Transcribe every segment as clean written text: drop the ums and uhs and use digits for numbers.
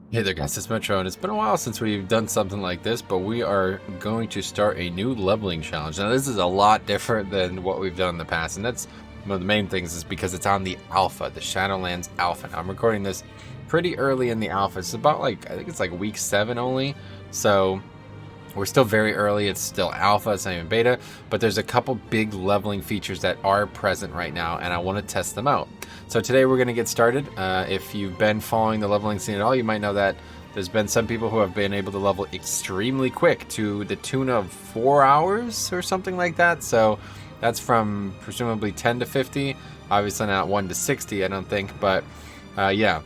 Hey there guys, it's Metro, and it's been a while since we've done something like this, but we are going to start a new leveling challenge. Now this is a lot different than what we've done in the past, and that's one of the main things is because it's on the alpha, the Shadowlands alpha. Now I'm recording this pretty early in the alpha. It's about I think it's like week 7 only, so we're still very early. It's still alpha, it's not even beta, but there's a couple big leveling features that are present right now, and I want to test them out. So today we're going to get started. If you've been following the leveling scene at all, you might know that there's been some people who have been able to level extremely quick to the tune of 4 hours or something like that. So that's from presumably 10 to 50. Obviously not 1 to 60, I don't think, but yeah.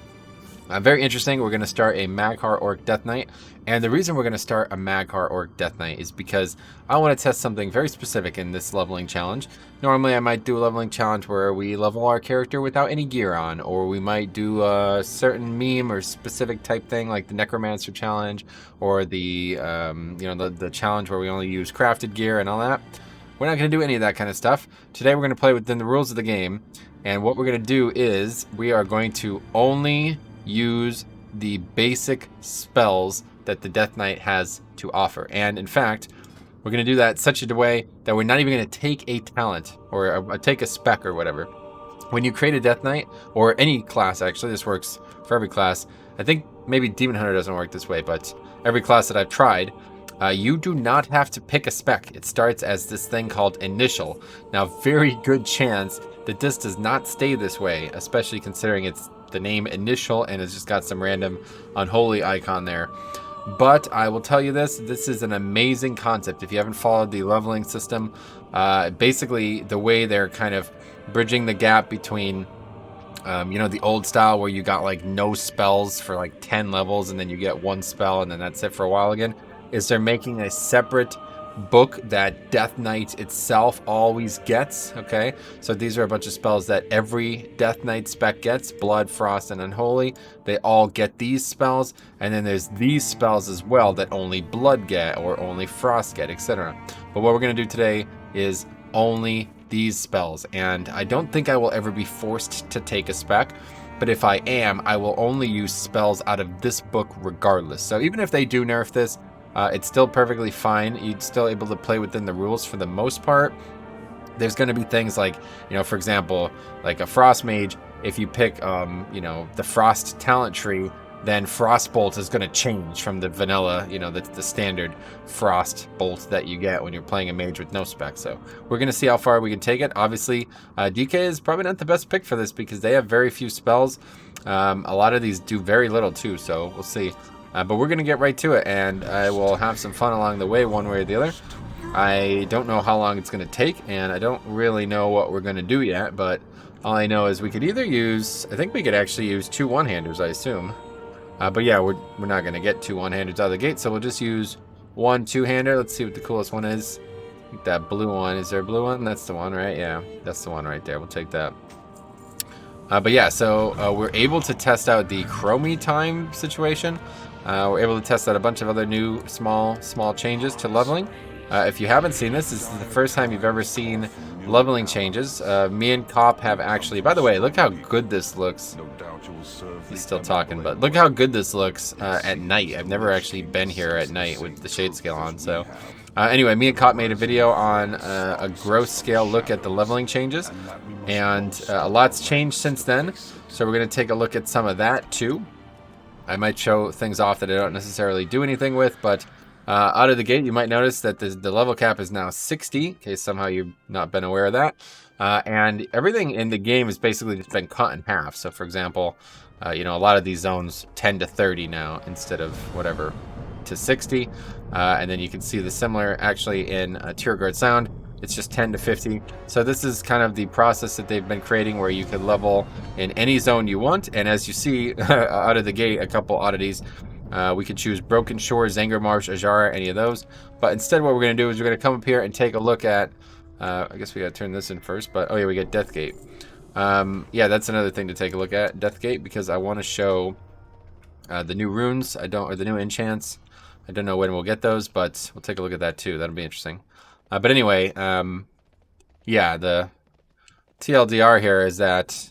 Very interesting. We're going to start a Mag'har Orc Death Knight. And the reason we're going to start a Mag'har Orc Death Knight is because I want to test something very specific in this leveling challenge. Normally I might do a leveling challenge where we level our character without any gear on, or we might do a certain meme or specific type thing like the Necromancer challenge, or the the challenge where we only use crafted gear and all that. We're not going to do any of that kind of stuff. Today we're going to play within the rules of the game, and what we're going to do is we are going to only use the basic spells that the Death Knight has to offer. And in fact, we're going to do that such a way that we're not even going to take a talent or take a spec or whatever. When you create a Death Knight, or any class actually, this works for every class. I think maybe Demon Hunter doesn't work this way, but every class that I've tried, you do not have to pick a spec. It starts as this thing called Initial. Now, very good chance that this does not stay this way, especially considering it's the name Initial and it's just got some random unholy icon there. But I will tell you this is an amazing concept. If you haven't followed the leveling system, basically the way they're kind of bridging the gap between the old style where you got like no spells for like 10 levels and then you get one spell and then that's it for a while again, is they're making a separate book that Death Knight itself always gets. Okay, so these are a bunch of spells that every Death Knight spec gets: Blood, Frost, and Unholy. They all get these spells, and then there's these spells as well that only Blood get or only Frost get, etc. But what we're going to do today is only these spells, and I don't think I will ever be forced to take a spec, but if I am, I will only use spells out of this book regardless. So even if they do nerf this, it's still perfectly fine. You're still able to play within the rules for the most part. There's going to be things like, for example, like a Frost Mage, if you pick, the Frost talent tree, then Frost Bolt is going to change from the vanilla, the standard Frost Bolt that you get when you're playing a mage with no spec. So we're going to see how far we can take it. Obviously, DK is probably not the best pick for this because they have very few spells. A lot of these do very little too, so we'll see. But we're going to get right to it, and I will have some fun along the way one way or the other. I don't know how long it's going to take, and I don't really know what we're going to do yet, but all I know is we could either use, I think we could actually use 2 one-handers, I assume. But yeah, we're not going to get 2 one-handers out of the gate, so we'll just use 1 two-hander. Let's see what the coolest one is. I think that blue one. Is there a blue one? That's the one, right? Yeah, that's the one right there. We'll take that. But yeah, so we're able to test out the Chromie time situation. We're able to test out a bunch of other new small changes to leveling. If you haven't seen this is the first time you've ever seen leveling changes. Me and Cop have actually, by the way, look how good this looks. He's still talking, but look how good this looks at night. I've never actually been here at night with the shade scale on. So anyway, me and Cop made a video on a gross scale look at the leveling changes, and a lot's changed since then. So we're going to take a look at some of that too. I might show things off that I don't necessarily do anything with, but out of the gate, you might notice that the level cap is now 60, in case somehow you've not been aware of that. And everything in the game has basically just been cut in half. So, for example, a lot of these zones 10 to 30 now instead of whatever to 60. And then you can see the similar actually in Tierguard Sound. It's just 10 to 50. So this is kind of the process that they've been creating where you can level in any zone you want. And as you see out of the gate, a couple oddities. We could choose Broken Shore, Zanger Marsh, Ajara, any of those. But instead what we're going to do is we're going to come up here and take a look at... I guess we got to turn this in first. But oh yeah, we get Deathgate. Yeah, that's another thing to take a look at, Deathgate, because I want to show the new runes. Or the new enchants. I don't know when we'll get those, but we'll take a look at that too. That'll be interesting. But anyway, yeah, the TLDR here is that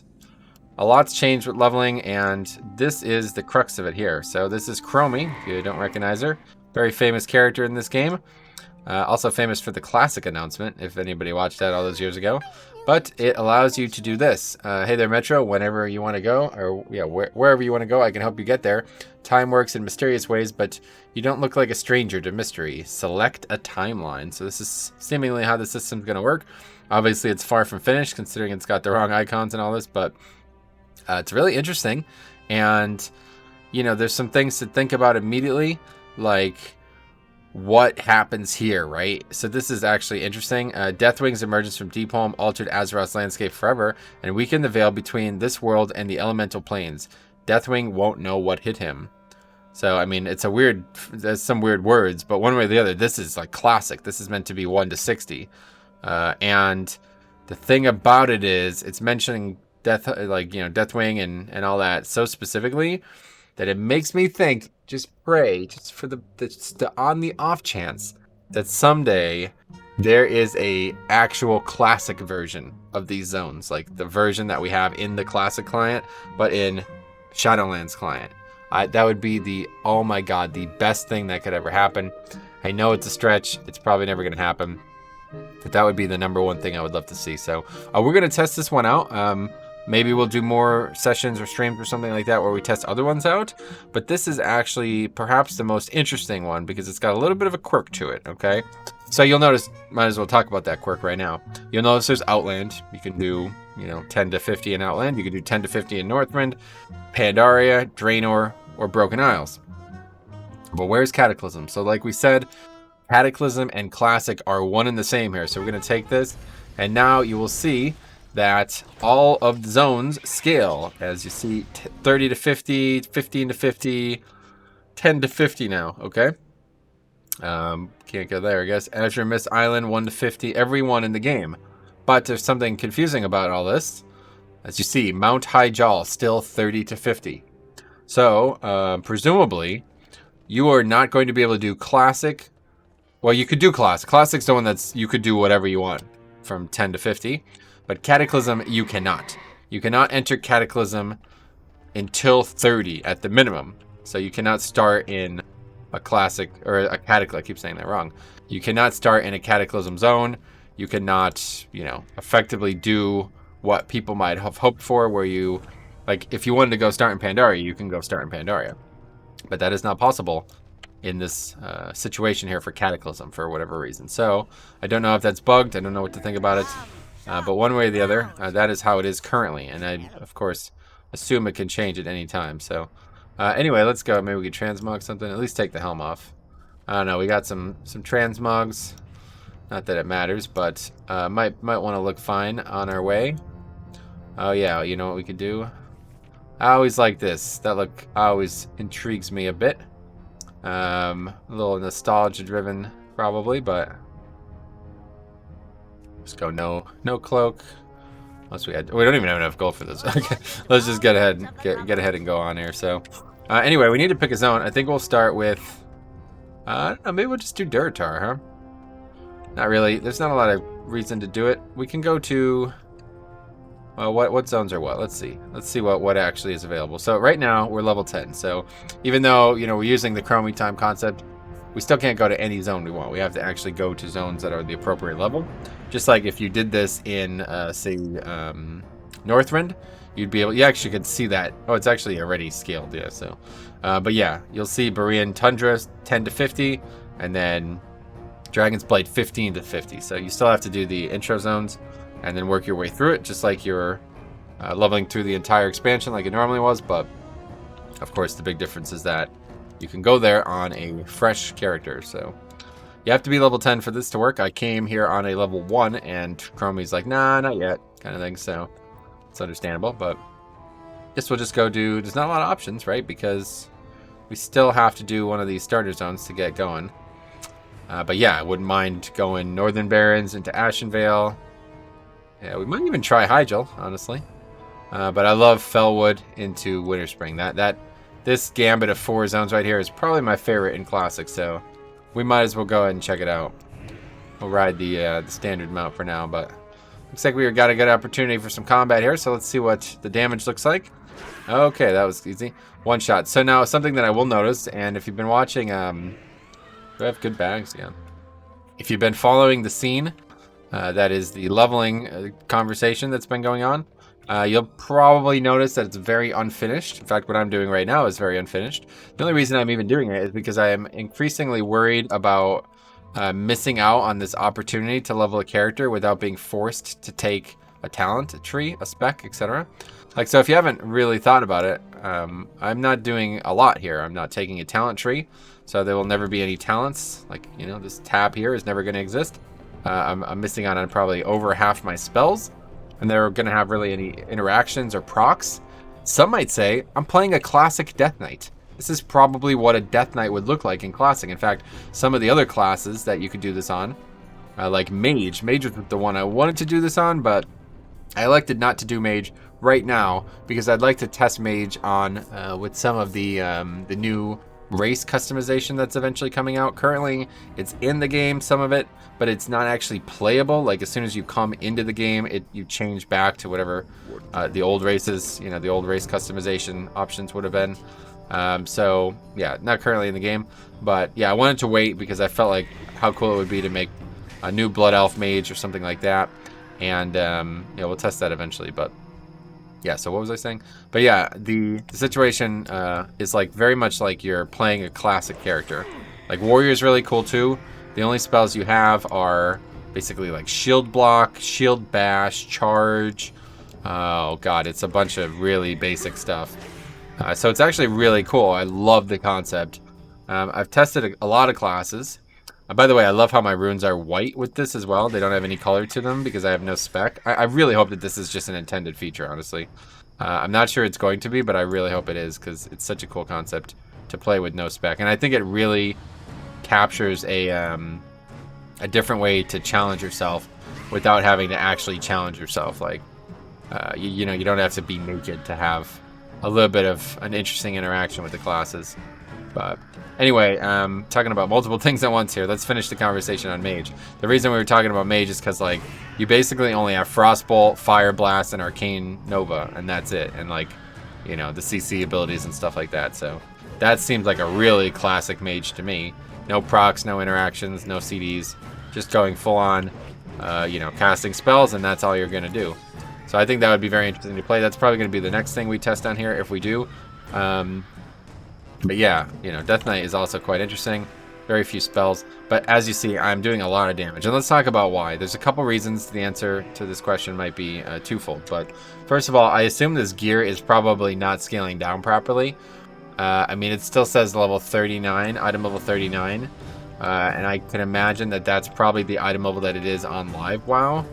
a lot's changed with leveling, and this is the crux of it here. So this is Chromie, if you don't recognize her. Very famous character in this game. Also famous for the classic announcement, if anybody watched that all those years ago. But it allows you to do this. Hey there, Metro, whenever you want to go, or yeah, wherever you want to go, I can help you get there. Time works in mysterious ways, but you don't look like a stranger to mystery. Select a timeline. So this is seemingly how the system's going to work. Obviously, it's far from finished, considering it's got the wrong icons and all this, but it's really interesting. And, you know, there's some things to think about immediately, like what happens here, right? So this is actually interesting. Deathwing's emergence from Deep Home altered Azeroth's landscape forever and weakened the veil between this world and the elemental planes. Deathwing won't know what hit him. So, I mean, it's a weird, there's some weird words, but one way or the other, this is like classic. This is meant to be 1 to 60. And the thing about it is, it's mentioning death, like, you know, Deathwing and all that so specifically that it makes me think, just pray, just for the on the off chance that someday there is a actual classic version of these zones, like the version that we have in the classic client, but in Shadowlands client. That would be the, oh my god, the best thing that could ever happen. I know it's a stretch, it's probably never going to happen, but that would be the #1 thing I would love to see. So we're going to test this one out. Maybe we'll do more sessions or streams or something like that where we test other ones out. But this is actually perhaps the most interesting one because it's got a little bit of a quirk to it, okay? So you'll notice, might as well talk about that quirk right now. You'll notice there's Outland. You can do, you know, 10 to 50 in Outland. You can do 10 to 50 in Northrend, Pandaria, Draenor, or Broken Isles. But where's Cataclysm? So like we said, Cataclysm and Classic are one and the same here. So we're going to take this, and now you will see that all of the zones scale, as you see, 30 to 50, 15 to 50, 10 to 50 now, okay? Can't go there, I guess. Azure Mist Island, 1 to 50, every one in the game. But there's something confusing about all this. As you see, Mount Hyjal, still 30 to 50. So, presumably, you are not going to be able to do Classic. Well, you could do Classic. Classic's the one that's, you could do whatever you want from 10 to 50. But Cataclysm, you cannot. You cannot enter Cataclysm until 30 at the minimum. So you cannot start in a Classic, or a Cataclysm, I keep saying that wrong. You cannot start in a Cataclysm zone. You cannot, you know, effectively do what people might have hoped for, where you, like, if you wanted to go start in Pandaria, you can go start in Pandaria. But that is not possible in this situation here for Cataclysm, for whatever reason. So, I don't know if that's bugged. I don't know what to think about it. But one way or the other, that is how it is currently. And I, of course, assume it can change at any time. So, anyway, let's go. Maybe we could transmog something. At least take the helm off. I don't know. We got some transmogs. Not that it matters, but might want to look fine on our way. Oh, yeah. You know what we could do? I always like this. That look always intrigues me a bit. A little nostalgia-driven, probably, but... Let's go no cloak. Unless we don't even have enough gold for this. Okay, let's just get ahead and go on here. So, anyway, we need to pick a zone. I think we'll start with, I don't know, maybe we'll just do Duratar, huh? Not really. There's not a lot of reason to do it. We can go to, well, what zones are what? Let's see. Let's see what actually is available. So right now we're level 10. So even though, you know, we're using the Chromie time concept, we still can't go to any zone we want. We have to actually go to zones that are the appropriate level. Just like if you did this in, say, Northrend, you'd be able, you actually could see that. Oh, it's actually already scaled, yeah, so. But yeah, you'll see Borean Tundra 10 to 50, and then Dragon's Blade 15 to 50. So you still have to do the intro zones, and then work your way through it, just like you're leveling through the entire expansion like it normally was. But, of course, the big difference is that you can go there on a fresh character, so you have to be level 10 for this to work. I came here on a level 1, and Chromie's like, nah, not yet, kind of thing, so it's understandable. But I guess we'll just go do, there's not a lot of options, right, because we still have to do one of these starter zones to get going. But yeah, I wouldn't mind going Northern Barrens into Ashenvale. Yeah, we might even try Hyjal, honestly. But I love Fellwood into Winterspring. This gambit of 4 zones right here is probably my favorite in Classic, so we might as well go ahead and check it out. We'll ride the standard mount for now, but Looks like we got a good opportunity for some combat here, so let's see what the damage looks like. Okay, that was easy. One shot. So now something that I will notice, and if you've been watching, do I have good bags? Yeah. If you've been following the scene, that is the leveling conversation that's been going on, you'll probably notice that it's very unfinished. In fact, what I'm doing right now is very unfinished. The only reason I'm even doing it is because I am increasingly worried about missing out on this opportunity to level a character without being forced to take a talent, a tree, a spec, etc. Like, so if you haven't really thought about it, I'm not doing a lot here. I'm not taking a talent tree, so there will never be any talents. Like, you know, this tab here is never going to exist. I'm missing out on probably over half my spells, and they're going to have really any interactions or procs. Some might say I'm playing a classic Death Knight. This is probably what a Death Knight would look like in Classic. In fact, some of the other classes that you could do this on, like Mage. Mage was the one I wanted to do this on, but I elected not to do Mage right now because I'd like to test Mage on with some of the new race customization that's eventually coming out. Currently, it's in the game, some of it, but it's not actually playable. Like, as soon as you come into the game, you change back to whatever the old races, you know, the old race customization options would have been. So yeah, not currently in the game, but yeah, I wanted to wait because I felt like how cool it would be to make a new Blood Elf Mage or something like that, and yeah, we'll test that eventually. But yeah, so what was I saying? But yeah, the situation is like very much like you're playing a classic character. Like, Warrior is really cool too. The only spells you have are basically like Shield Block, Shield Bash, Charge. Oh god, it's a bunch of really basic stuff. So it's actually really cool. I love the concept. I've tested a lot of classes. By the way, I love how my runes are white with this as well. They don't have any color to them because I have no spec. I really hope that this is just an intended feature, honestly. I'm not sure it's going to be, but I really hope it is because it's such a cool concept to play with no spec. And I think it really captures a different way to challenge yourself without having to actually challenge yourself. Like, you know, you don't have to be naked to have a little bit of an interesting interaction with the classes. But anyway, talking about multiple things at once here. Let's finish the conversation on Mage. The reason we were talking about Mage is because, like, you basically only have Frostbolt, Fire Blast, and Arcane Nova, and that's it. And, like, you know, the CC abilities and stuff like that. So that seems like a really classic Mage to me. No procs, no interactions, no CDs. Just going full on, you know, casting spells, and that's all you're going to do. So I think that would be very interesting to play. That's probably going to be the next thing we test on here if we do. But yeah, you know, Death Knight is also quite interesting. Very few spells. But as you see, I'm doing a lot of damage. And let's talk about why. There's a couple reasons the answer to this question might be twofold. But first of all, I assume this gear is probably not scaling down properly. I mean, it still says level 39, item level 39. And I can imagine that that's probably the item level that it is on Live WoW.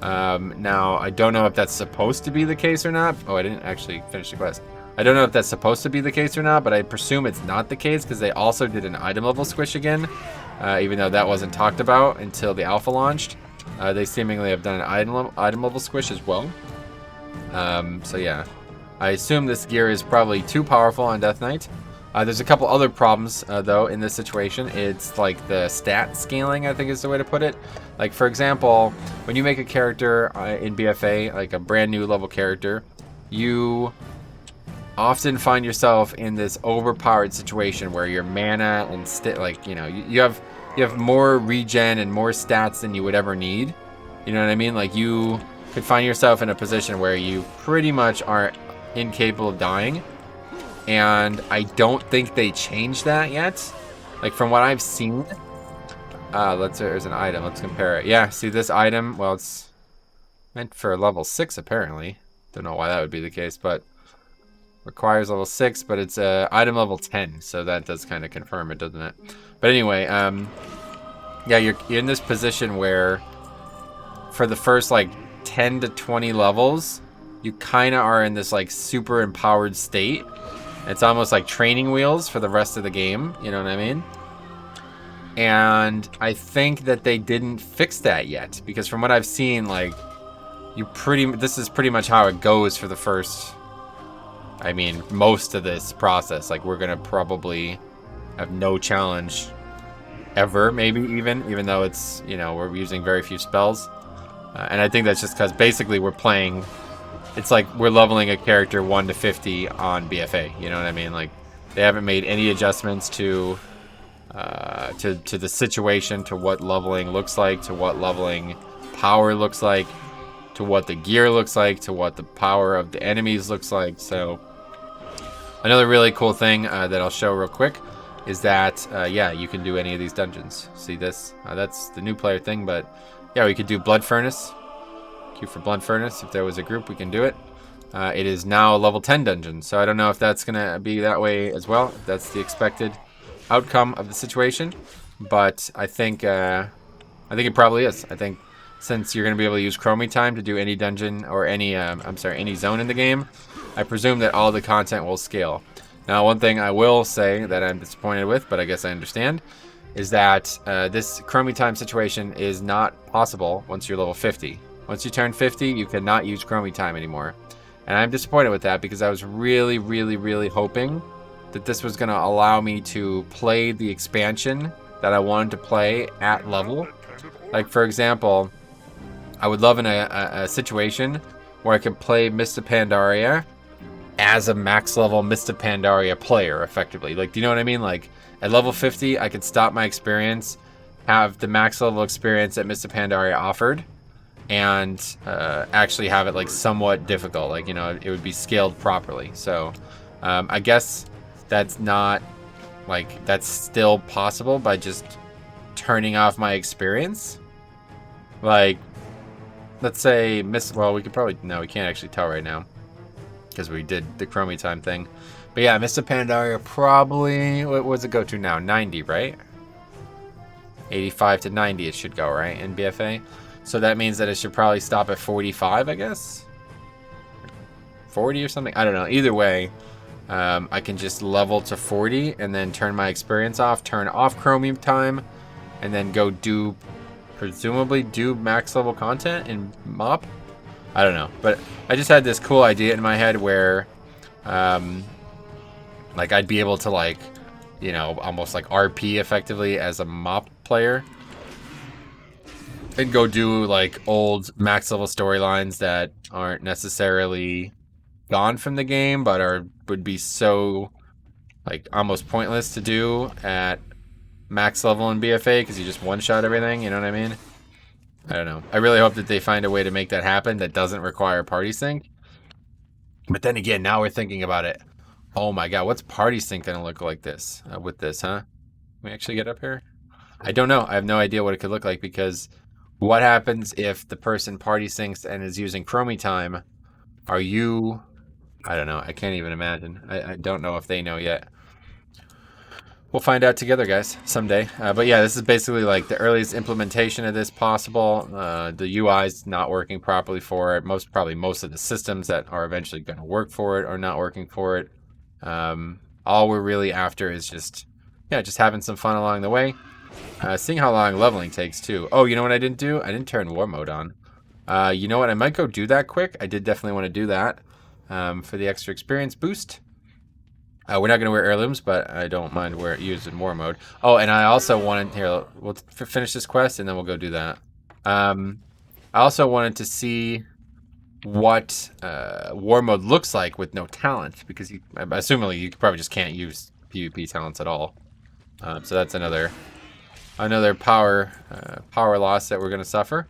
Now, I don't know if that's supposed to be the case or not. Oh, I didn't actually finish the quest. I don't know if that's supposed to be the case or not, but I presume it's not the case because they also did an item level squish again, even though that wasn't talked about until the alpha launched. They seemingly have done an item level squish as well. So yeah, I assume this gear is probably too powerful on Death Knight. There's a couple other problems, though, in this situation. It's like the stat scaling, I think is the way to put it. Like, for example, when you make a character in BFA, like a brand new level character, you often find yourself in this overpowered situation where your mana and like, you know, you have more regen and more stats than you would ever need. You know what I mean? Like, you could find yourself in a position where you pretty much are incapable of dying. And I don't think they changed that yet. Like, from what I've seen, there's an item. Let's compare it. Yeah, see this item? Well, it's meant for level 6 apparently. Don't know why that would be the case, but requires level 6, but it's item level 10, so that does kind of confirm it, doesn't it? But anyway, yeah, you're in this position where for the first like 10 to 20 levels, you kind of are in this like super empowered state. It's almost like training wheels for the rest of the game, you know what I mean? And I think that they didn't fix that yet, because from what I've seen, like, this is pretty much how it goes for the first, I mean, most of this process. Like, we're gonna probably have no challenge ever, maybe even though it's, you know, we're using very few spells. And I think that's just because basically we're playing... It's like we're leveling a character 1 to 50 on BFA. You know what I mean? Like, they haven't made any adjustments to the situation, to what leveling looks like, to what leveling power looks like, to what the gear looks like, to what the power of the enemies looks like. So another really cool thing that I'll show real quick is that, yeah, you can do any of these dungeons. See this? That's the new player thing, but yeah, we could do Blood Furnace. Queue for Blood Furnace. If there was a group, we can do it. It is now a level 10 dungeon, so I don't know if that's going to be that way as well. If that's the expected outcome of the situation, but I think it probably is. I think since you're going to be able to use Chromie time to do any dungeon or any any zone in the game, I presume that all the content will scale. Now, one thing I will say that I'm disappointed with, but I guess I understand, is that this Chromie time situation is not possible once you're level 50. Once you turn 50, you cannot use Chromie time anymore. And I'm disappointed with that because I was really, really, really hoping that this was going to allow me to play the expansion that I wanted to play at level. Like, for example, I would love in a situation where I could play Mr. Pandaria as a max level Mr. Pandaria player, effectively. Like, do you know what I mean? Like, at level 50, I could stop my experience, have the max level experience that Mr. Pandaria offered, and actually have it, like, somewhat difficult. Like, you know, it would be scaled properly. So, I guess that's not, like, that's still possible by just turning off my experience. Like, let's say, well, we could probably, no, we can't actually tell right now because we did the Chromie time thing. But yeah, Mr. Pandaria probably, what does it go to now? 90, right? 85 to 90 it should go, right, in BFA? So that means that it should probably stop at 45, I guess? 40 or something? I don't know. Either way, I can just level to 40 and then turn my experience off, turn off Chromie time, and then go do, presumably do max level content in MOP? I don't know. But I just had this cool idea in my head where, like, I'd be able to, like, you know, almost like RP effectively as a MOP player. And go do, like, old max level storylines that aren't necessarily gone from the game, but would be so, like, almost pointless to do at max level in BFA because you just one-shot everything, you know what I mean? I don't know. I really hope that they find a way to make that happen that doesn't require party sync. But then again, now we're thinking about it. Oh my god, what's party sync gonna look like this with this, huh? Can we actually get up here? I don't know. I have no idea what it could look like because what happens if the person party syncs and is using Chromie time? Are you... I don't know. I can't even imagine. I don't know if they know yet. We'll find out together, guys, someday. But yeah, this is basically like the earliest implementation of this possible. The UI's not working properly for it. Probably most of the systems that are eventually going to work for it are not working for it. All we're really after is just having some fun along the way. Seeing how long leveling takes, too. Oh, you know what I didn't do? I didn't turn war mode on. You know what? I might go do that quick. I did definitely want to do that for the extra experience boost. We're not going to wear heirlooms, but I don't mind using war mode. Oh, and I also wanted... Here, we'll finish this quest, and then we'll go do that. I also wanted to see what war mode looks like with no talent, because assumingly you probably just can't use PvP talents at all. So that's another power loss that we're going to suffer.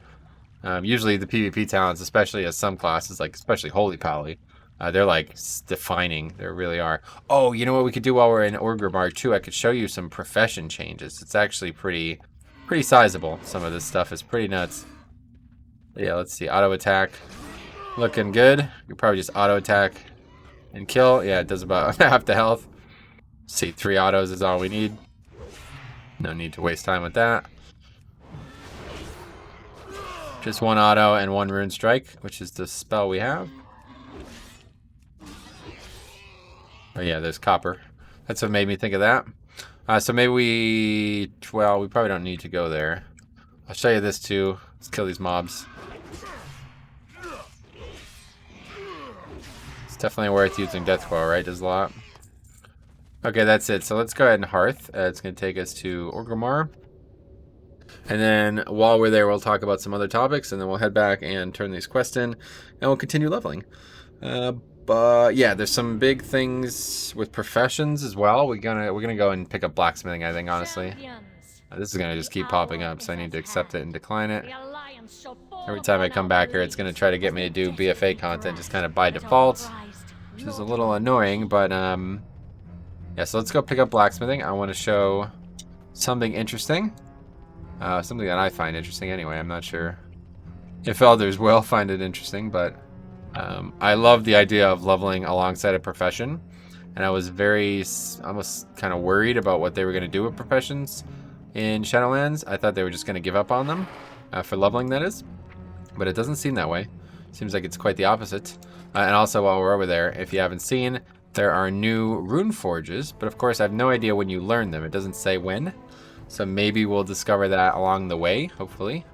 Usually the PvP talents, especially as some classes, like especially Holy Pally, they're like defining. They really are. Oh, you know what we could do while we're in Orgrimmar too? I could show you some profession changes. It's actually pretty sizable. Some of this stuff is pretty nuts. Yeah, let's see. Auto attack, looking good. You probably just auto attack and kill. Yeah, it does about half the health. See, 3 autos is all we need. No need to waste time with that. Just 1 auto and 1 rune strike, which is the spell we have. Oh yeah, there's copper. That's what made me think of that. So maybe well, we probably don't need to go there. I'll show you this too. Let's kill these mobs. It's definitely worth using Death Coil, right? Does a lot. Okay, that's it. So let's go ahead and Hearth. It's going to take us to Orgrimmar. And then while we're there, we'll talk about some other topics, and then we'll head back and turn these quests in, and we'll continue leveling. But yeah, there's some big things with professions as well. We're gonna go and pick up blacksmithing, I think, honestly. This is gonna just keep popping up, so I need to accept it and decline it. Every time I come back here, it's gonna try to get me to do BFA content just kind of by default, which is a little annoying, but yeah, so let's go pick up blacksmithing. I want to show something interesting. Something that I find interesting anyway. I'm not sure if others will find it interesting, but I love the idea of leveling alongside a profession. And I was almost kind of worried about what they were going to do with professions in Shadowlands. I thought they were just going to give up on them for leveling, that is. But it doesn't seem that way. Seems like it's quite the opposite. And also, while we're over there, if you haven't seen, there are new rune forges. But of course, I have no idea when you learn them. It doesn't say when. So maybe we'll discover that along the way, hopefully.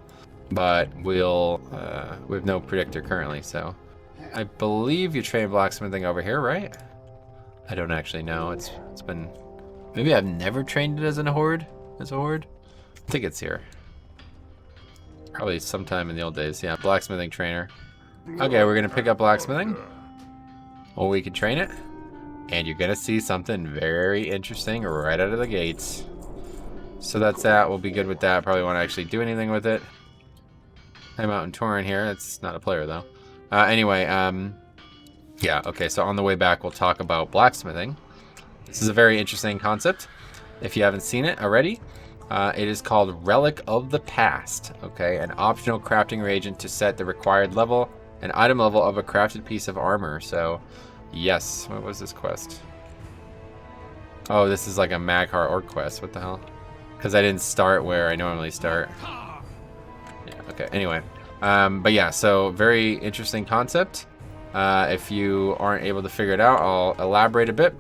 But we have no predictor currently, so I believe you train blacksmithing over here, right? I don't actually know. It's been, maybe I've never trained it as a horde. I think it's here. Probably sometime in the old days. Yeah, blacksmithing trainer. Okay, we're gonna pick up blacksmithing. Or we can train it, and you're gonna see something very interesting right out of the gates. So that's that. We'll be good with that. Probably won't actually do anything with it. I'm out in Torin here. That's not a player though. Anyway, yeah, okay, so on the way back we'll talk about blacksmithing. This is a very interesting concept. If you haven't seen it already, it is called Relic of the Past. Okay, an optional crafting reagent to set the required level and item level of a crafted piece of armor. So, yes. What was this quest? Oh, this is like a Maghar Orc quest. What the hell? Because I didn't start where I normally start. Yeah, okay, anyway. But yeah, so very interesting concept. If you aren't able to figure it out, I'll elaborate a bit.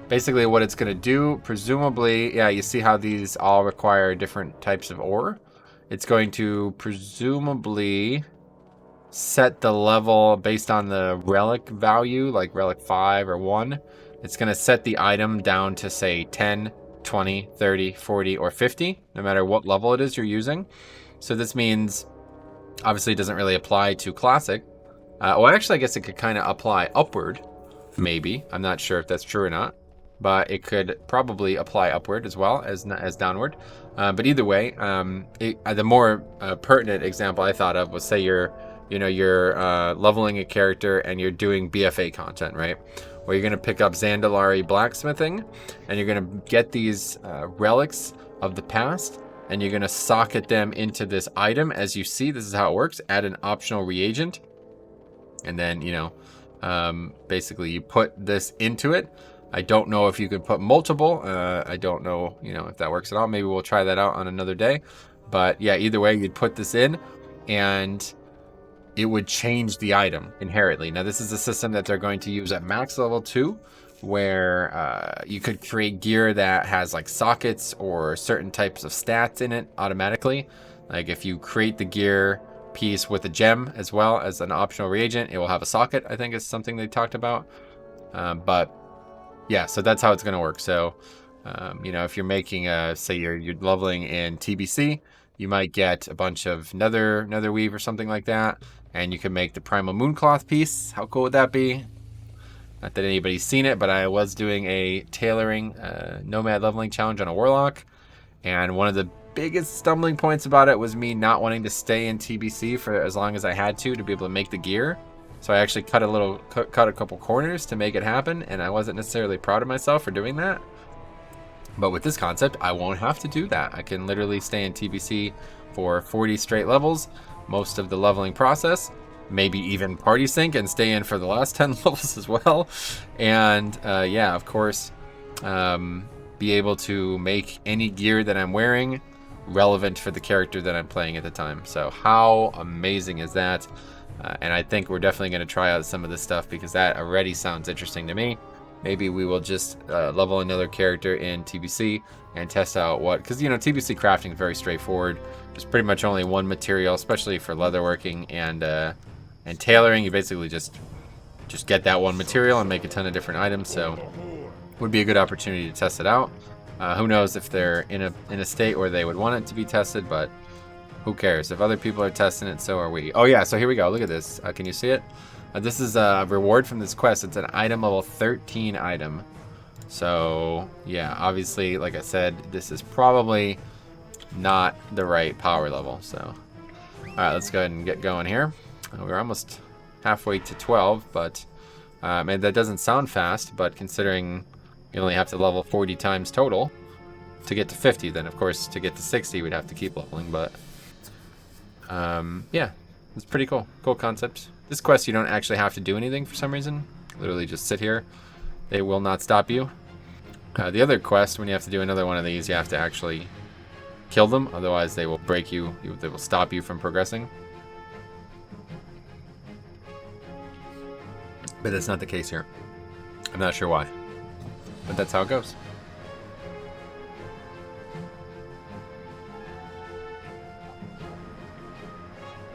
Basically what it's going to do, presumably, yeah, you see how these all require different types of ore. It's going to presumably set the level based on the relic value, like relic 5 or 1. It's going to set the item down to, say, 10, 20, 30, 40, or 50, no matter what level it is you're using. So this means, obviously it doesn't really apply to Classic. Well, actually, I guess it could kind of apply upward, maybe. I'm not sure if that's true or not. But it could probably apply upward as well as downward. But either way, the more pertinent example I thought of was, say you're leveling a character and you're doing BFA content, right? Where you're going to pick up Zandalari blacksmithing, and you're going to get these relics of the past, and you're going to socket them into this item. As you see, this is how it works. Add an optional reagent, and then basically you put this into it. I don't know if you could put multiple. I don't know, if that works at all. Maybe we'll try that out on another day. But yeah, either way, you'd put this in, and it would change the item inherently. Now, this is a system that they're going to use at max level 2, where you could create gear that has like sockets or certain types of stats in it automatically. Like if you create the gear piece with a gem as well as an optional reagent, it will have a socket, I think is something they talked about. But yeah, so that's how it's going to work. So, if you're making say you're leveling in TBC, you might get a bunch of nether weave or something like that, and you can make the primal mooncloth piece. How cool would that be? Not that anybody's seen it, but I was doing a tailoring nomad leveling challenge on a warlock, and one of the biggest stumbling points about it was me not wanting to stay in TBC for as long as I had to be able to make the gear. So I actually cut a couple corners to make it happen, and I wasn't necessarily proud of myself for doing that. But with this concept, I won't have to do that. I can literally stay in TBC for 40 straight levels, most of the leveling process, maybe even party sync and stay in for the last 10 levels as well. And yeah, of course, be able to make any gear that I'm wearing relevant for the character that I'm playing at the time. So how amazing is that? And I think we're definitely going to try out some of this stuff because that already sounds interesting to me. Maybe we will just level another character in TBC and test out because TBC crafting is very straightforward. There's pretty much only one material, especially for leatherworking and tailoring. You basically just get that one material and make a ton of different items. So it would be a good opportunity to test it out. Who knows if they're in a state where they would want it to be tested, but Who cares? If other people are testing it, so are we. Oh yeah, so here we go. Look at this. Can you see it? This is a reward from this quest. It's an item level 13 item. So yeah, obviously, like I said, this is probably not the right power level. So all right, let's go ahead and get going here. We're almost halfway to 12, but and that doesn't sound fast, but considering you only have to level 40 times total to get to 50, then of course to get to 60 we'd have to keep leveling. But yeah, it's pretty cool. Cool concept. This quest you don't actually have to do anything for some reason. Literally just sit here. They will not stop you. The other quest, when you have to do another one of these, you have to actually kill them, otherwise they will break you. They will stop you from progressing. But that's not the case here. I'm not sure why, but that's how it goes.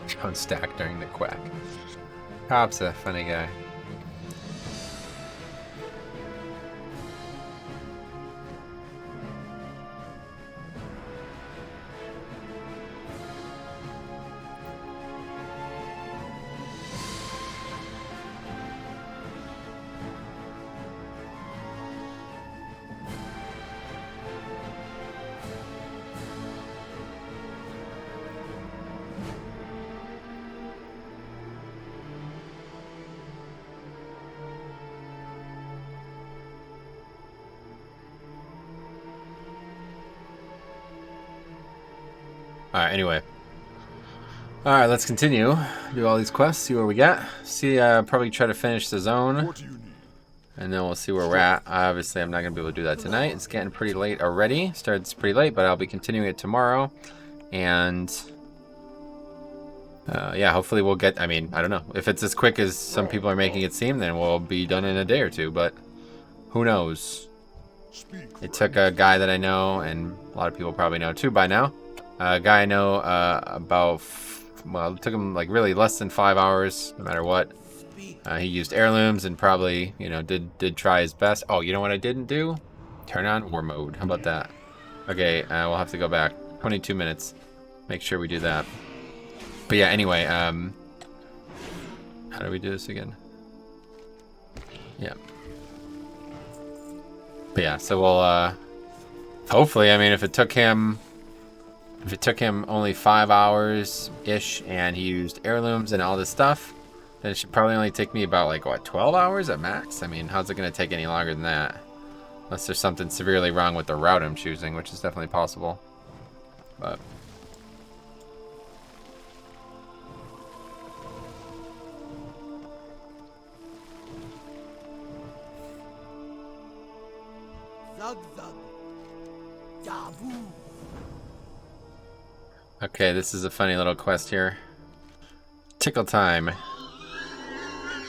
John Stack during the quack. Cop's a funny guy. Alright, anyway. Alright, let's continue. Do all these quests, see where we get. See, probably try to finish the zone. And then we'll see where we're at. Obviously, I'm not going to be able to do that tonight. It's getting pretty late already. Starts pretty late, but I'll be continuing it tomorrow. And yeah, hopefully we'll get, I mean, I don't know. If it's as quick as some people are making it seem, then we'll be done in a day or two. But who knows? It took a guy that I know, and a lot of people probably know too by now. A guy I know about, well, it took him like really less than 5 hours, no matter what. He used heirlooms and probably, you know, did try his best. Oh, you know what I didn't do? Turn on war mode. How about that? Okay, we'll have to go back. 22 minutes. Make sure we do that. But yeah, anyway, how do we do this again? Yeah. But yeah, so we'll, hopefully, I mean, if it took him only 5 hours-ish and he used heirlooms and all this stuff, then it should probably only take me about, like, what, 12 hours at max? I mean, how's it going to take any longer than that? Unless there's something severely wrong with the route I'm choosing, which is definitely possible. But okay, this is a funny little quest here. Tickle time.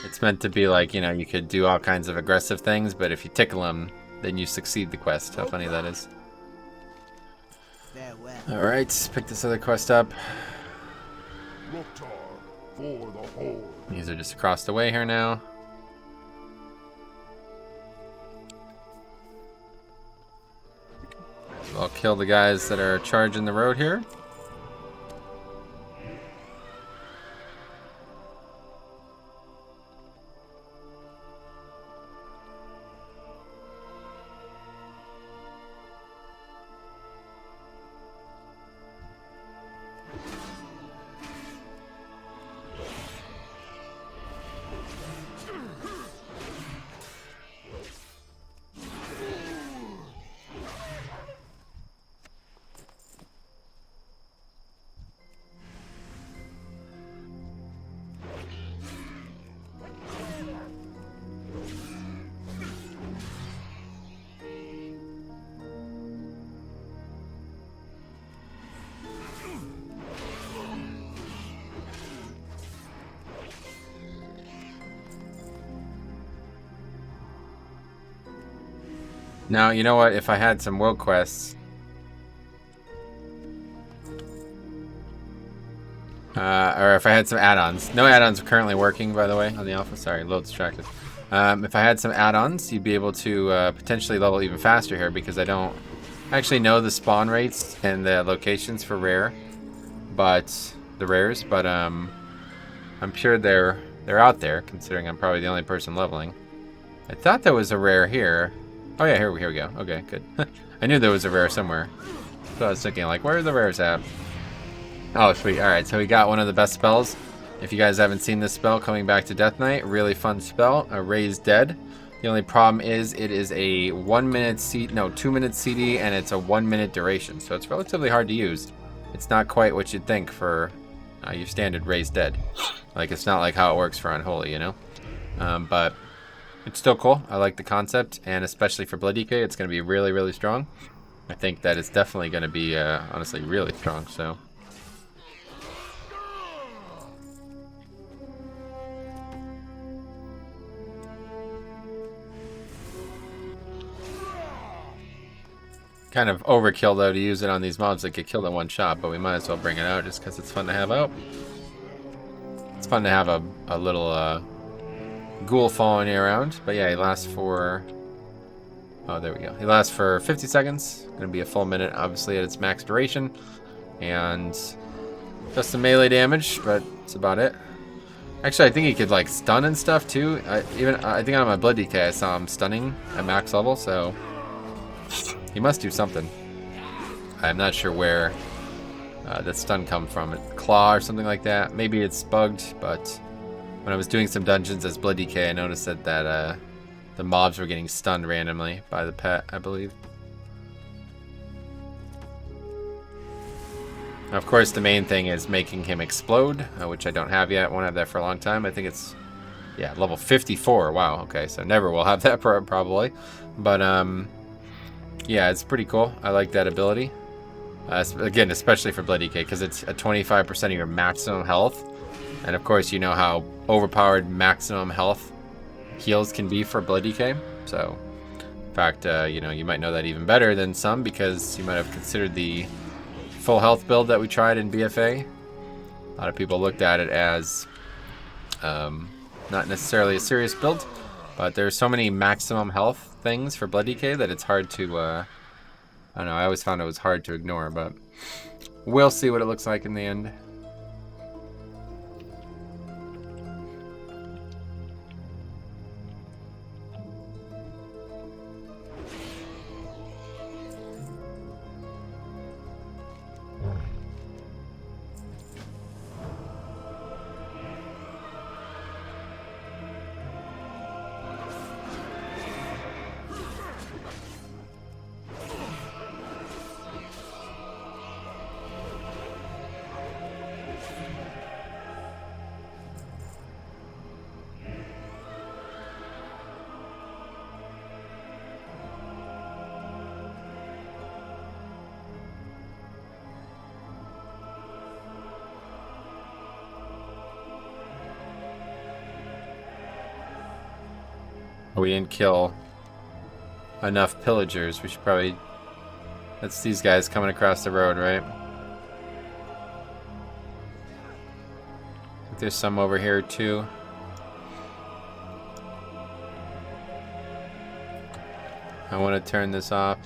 It's meant to be like, you know, you could do all kinds of aggressive things, but if you tickle them, then you succeed the quest. How funny that is. Alright, pick this other quest up. These are just across the way here now. So I'll kill the guys that are charging the road here. Now, you know what? If I had some world quests, or if I had some add-ons. No add-ons are currently working, by the way, on the alpha. Sorry, a little distracted. If I had some add-ons, you'd be able to potentially level even faster here, because I don't actually know the spawn rates and the locations for rare. but the rares, but I'm sure they're out there, considering I'm probably the only person leveling. I thought there was a rare here. Oh yeah, here we go. Okay, good. I knew there was a rare somewhere. So I was thinking, like, where are the rares at? Oh, sweet. Alright, so we got one of the best spells. If you guys haven't seen this spell, Coming Back to Death Knight, really fun spell. Raise Dead. The only problem is it is a 2 minute CD, and it's a 1 minute duration. So it's relatively hard to use. It's not quite what you'd think for your standard Raise Dead. Like, it's not like how it works for Unholy, you know? But it's still cool. I like the concept, and especially for Blood DK, it's going to be really, really strong. I think that it's definitely going to be, honestly, really strong, so... Kind of overkill, though, to use it on these mobs that get killed in one shot, but we might as well bring it out just because it's fun to have out. It's fun to have a little ghoul following you around. But yeah, he lasts for... Oh, there we go. He lasts for 50 seconds. Gonna be a full minute, obviously, at its max duration. And just some melee damage, but that's about it. Actually, I think he could, like, stun and stuff, too. I think on my Blood DK, I saw him stunning at max level, so... He must do something. I'm not sure where the stun come from. Claw or something like that. Maybe it's bugged, but when I was doing some dungeons as Blood DK, I noticed that the mobs were getting stunned randomly by the pet, I believe. Of course, the main thing is making him explode, which I don't have yet. Won't have that for a long time. I think it's, yeah, level 54. Wow, okay, so never will have that probably. But, yeah, it's pretty cool. I like that ability. Again, especially for Blood DK, because it's a 25% of your maximum health. And of course, you know how overpowered maximum health heals can be for Blood DK. So, in fact, you know, you might know that even better than some, because you might have considered the full health build that we tried in BFA. A lot of people looked at it as not necessarily a serious build, but there's so many maximum health things for Blood DK that it's hard to, I don't know, I always found it was hard to ignore, but we'll see what it looks like in the end. We didn't kill enough pillagers. We should probably... That's these guys coming across the road, right? I think there's some over here, too. I want to turn this off.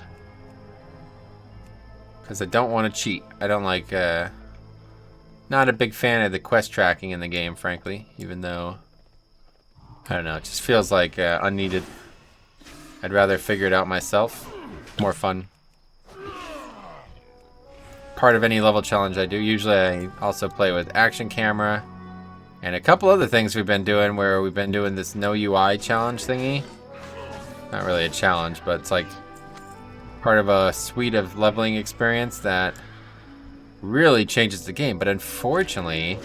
Because I don't want to cheat. I don't like... Not a big fan of the quest tracking in the game, frankly. Even though... I don't know, it just feels like unneeded. I'd rather figure it out myself. More fun. Part of any level challenge I do. Usually I also play with action camera. And a couple other things we've been doing, where we've been doing this no UI challenge thingy. Not really a challenge, but it's like part of a suite of leveling experience that really changes the game. But unfortunately...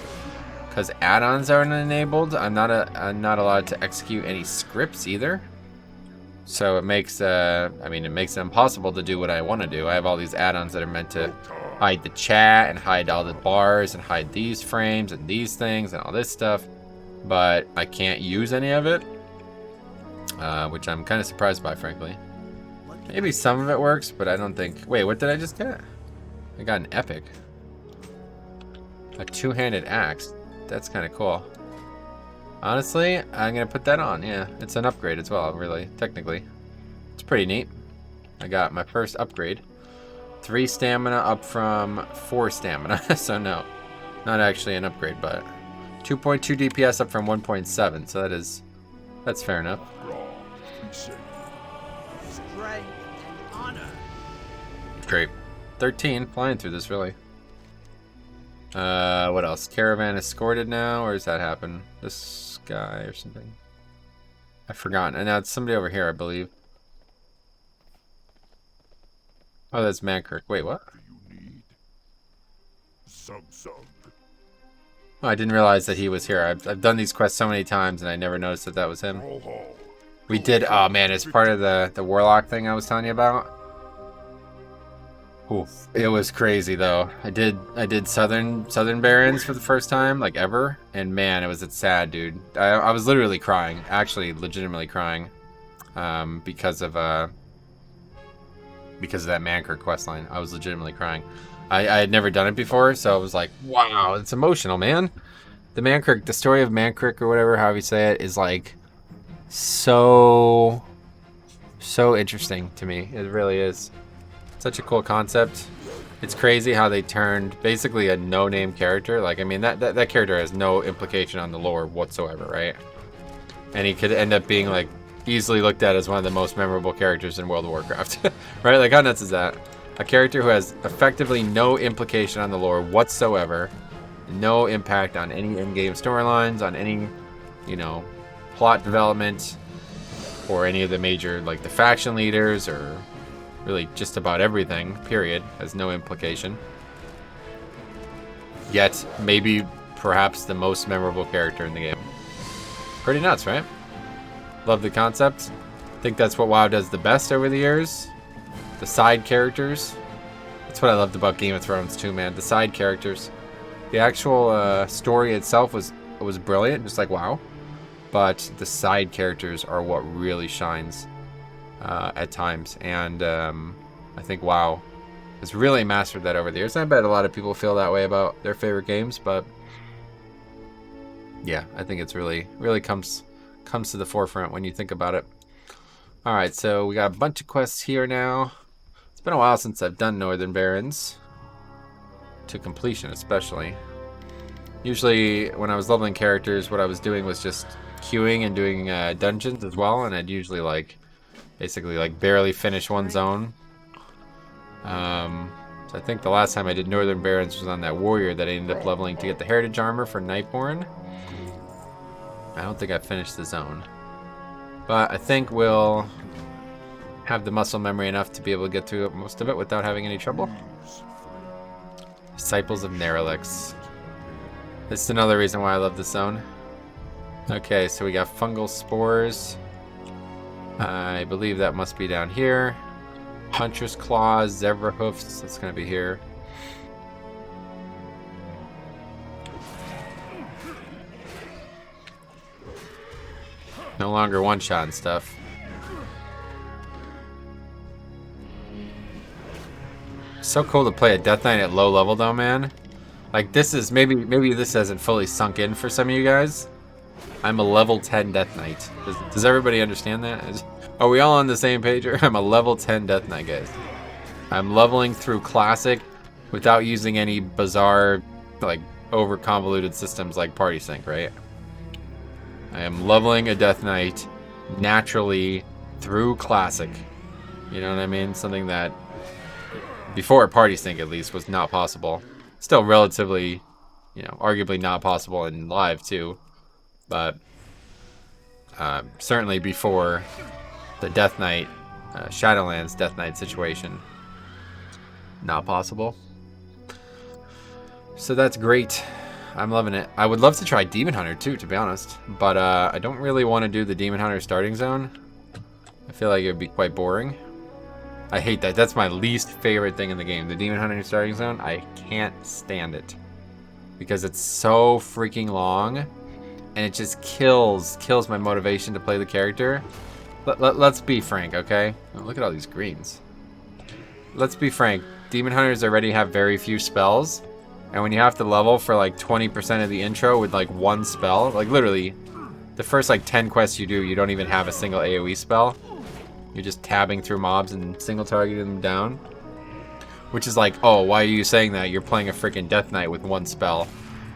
because add-ons aren't enabled, I'm not allowed to execute any scripts either. So it makes it makes it impossible to do what I want to do. I have all these add-ons that are meant to hide the chat and hide all the bars and hide these frames and these things and all this stuff, but I can't use any of it, which I'm kind of surprised by, frankly. Maybe some of it works, but I don't think... Wait, what did I just get? I got an epic. A two-handed axe. That's kind of cool. Honestly, I'm going to put that on, yeah. It's an upgrade as well, really, technically. It's pretty neat. I got my first upgrade. 3 stamina up from 4 stamina, so no. Not actually an upgrade, but 2.2 DPS up from 1.7, so that's fair enough. Great. 13, flying through this, really. What else? Caravan escorted now, or does that happen? This guy or something? I've forgotten. And now it's somebody over here, I believe. Oh, that's Mankirk. Wait, what? Oh, I didn't realize that he was here. I've done these quests so many times, and I never noticed that that was him. We did. Oh man, it's part of the warlock thing I was telling you about. Oof. It was crazy though. I did Southern Barrens for the first time, like ever, and man, it's sad, dude. I was literally crying, actually, legitimately crying, because of that Mankirk questline. I was legitimately crying. I had never done it before, so I was like, wow, it's emotional, man. The story of Mankirk or whatever, however you say it, is like so interesting to me. It really is. Such a cool concept. It's crazy how they turned basically a no-name character. Like, I mean, that character has no implication on the lore whatsoever, right? And he could end up being like easily looked at as one of the most memorable characters in World of Warcraft, right? Like, how nuts is that? A character who has effectively no implication on the lore whatsoever, no impact on any in-game storylines, on any, you know, plot development, or any of the major, like the faction leaders, or really just about everything, period, has no implication. Yet, maybe, perhaps the most memorable character in the game. Pretty nuts, right? Love the concept. Think that's what WoW does the best over the years. The side characters. That's what I loved about Game of Thrones too, man. The side characters. The actual story itself was brilliant, just like WoW. But the side characters are what really shines at times. And I think WoW has really mastered that over the years. I bet a lot of people feel that way about their favorite games, but yeah, I think it's really comes to the forefront when you think about it. Alright, so we got a bunch of quests here now. It's been a while since I've done Northern Barrens. To completion, especially. Usually, when I was leveling characters, what I was doing was just queuing and doing dungeons as well, and I'd usually, like, basically, like, barely finish one zone. So I think the last time I did Northern Barrens was on that warrior that I ended up leveling to get the Heritage Armor for Nightborn. I don't think I finished the zone. But I think we'll have the muscle memory enough to be able to get through most of it without having any trouble. Disciples of Nerelix. This is another reason why I love this zone. Okay, so we got fungal spores. I believe that must be down here. Huntress claws, zebra hoofs. That's going to be here. No longer one-shot and stuff. So cool to play a Death Knight at low level though, man. Like, this is, maybe this hasn't fully sunk in for some of you guys. I'm a level 10 Death Knight. Does everybody understand that? Are we all on the same page here? I'm a level 10 Death Knight, guys. I'm leveling through Classic without using any bizarre, like, over-convoluted systems like Party Sync, right? I am leveling a Death Knight naturally through Classic. You know what I mean? Something that, before Party Sync at least, was not possible. Still relatively, you know, arguably not possible in live too. But certainly before the Death Knight, Shadowlands Death Knight situation, not possible. So that's great. I'm loving it. I would love to try Demon Hunter too, to be honest. But I don't really want to do the Demon Hunter starting zone. I feel like it would be quite boring. I hate that. That's my least favorite thing in the game. The Demon Hunter starting zone. I can't stand it. Because it's so freaking long. And it just kills my motivation to play the character. Let's be frank, okay? Oh, look at all these greens. Let's be frank. Demon Hunters already have very few spells. And when you have to level for like 20% of the intro with like one spell, like literally the first like 10 quests you do, you don't even have a single AoE spell. You're just tabbing through mobs and single targeting them down. Which is like, oh, why are you saying that? You're playing a freaking Death Knight with one spell.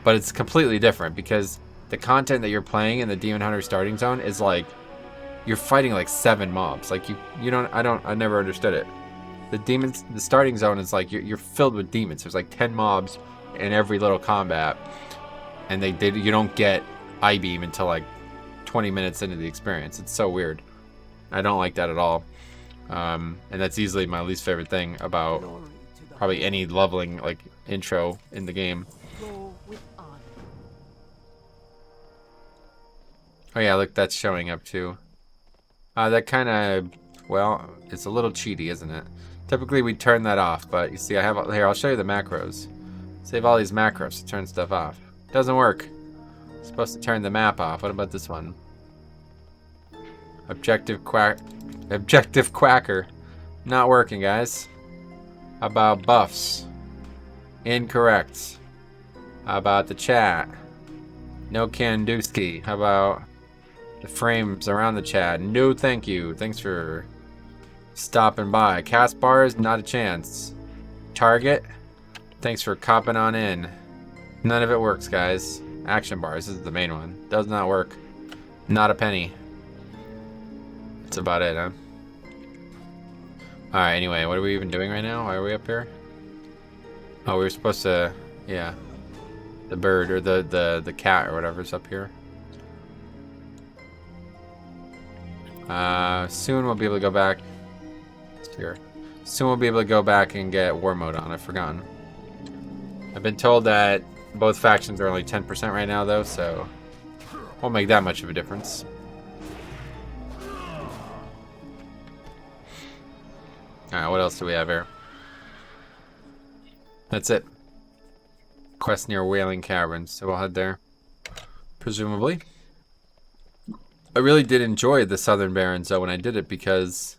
but it's completely different because the content that you're playing in the Demon Hunter starting zone is like you're fighting like 7 mobs. Like I never understood it. The starting zone is like you're filled with demons. There's like 10 mobs in every little combat, and you don't get I-beam until like 20 minutes into the experience. It's so weird. I don't like that at all. And that's easily my least favorite thing about probably any leveling like intro in the game. Oh yeah, look, that's showing up too. That kind of, well, it's a little cheaty, isn't it? Typically we turn that off, but you see I have, here, I'll show you the macros. Save all these macros to turn stuff off. Doesn't work. Supposed to turn the map off. What about this one? Objective Quacker. Not working, guys. How about buffs? Incorrect. How about the chat? No Kandusky. How about the frames around the chat? No thank you. Thanks for stopping by. Cast bars, not a chance. Target, thanks for copping on in. None of it works, guys. Action bars, this is the main one. Does not work. Not a penny. That's about it, huh? Alright, anyway, what are we even doing right now? Why are we up here? Oh, we were supposed to, yeah. The bird, or the cat, or whatever's up here. Soon we'll be able to go back. It's here. Soon we'll be able to go back and get war mode on. I've forgotten. I've been told that both factions are only 10% right now, though, so won't make that much of a difference. Alright, what else do we have here? That's it. Quest near Wailing Caverns, so we'll head there. Presumably. I really did enjoy the Southern Barrens, though, when I did it, because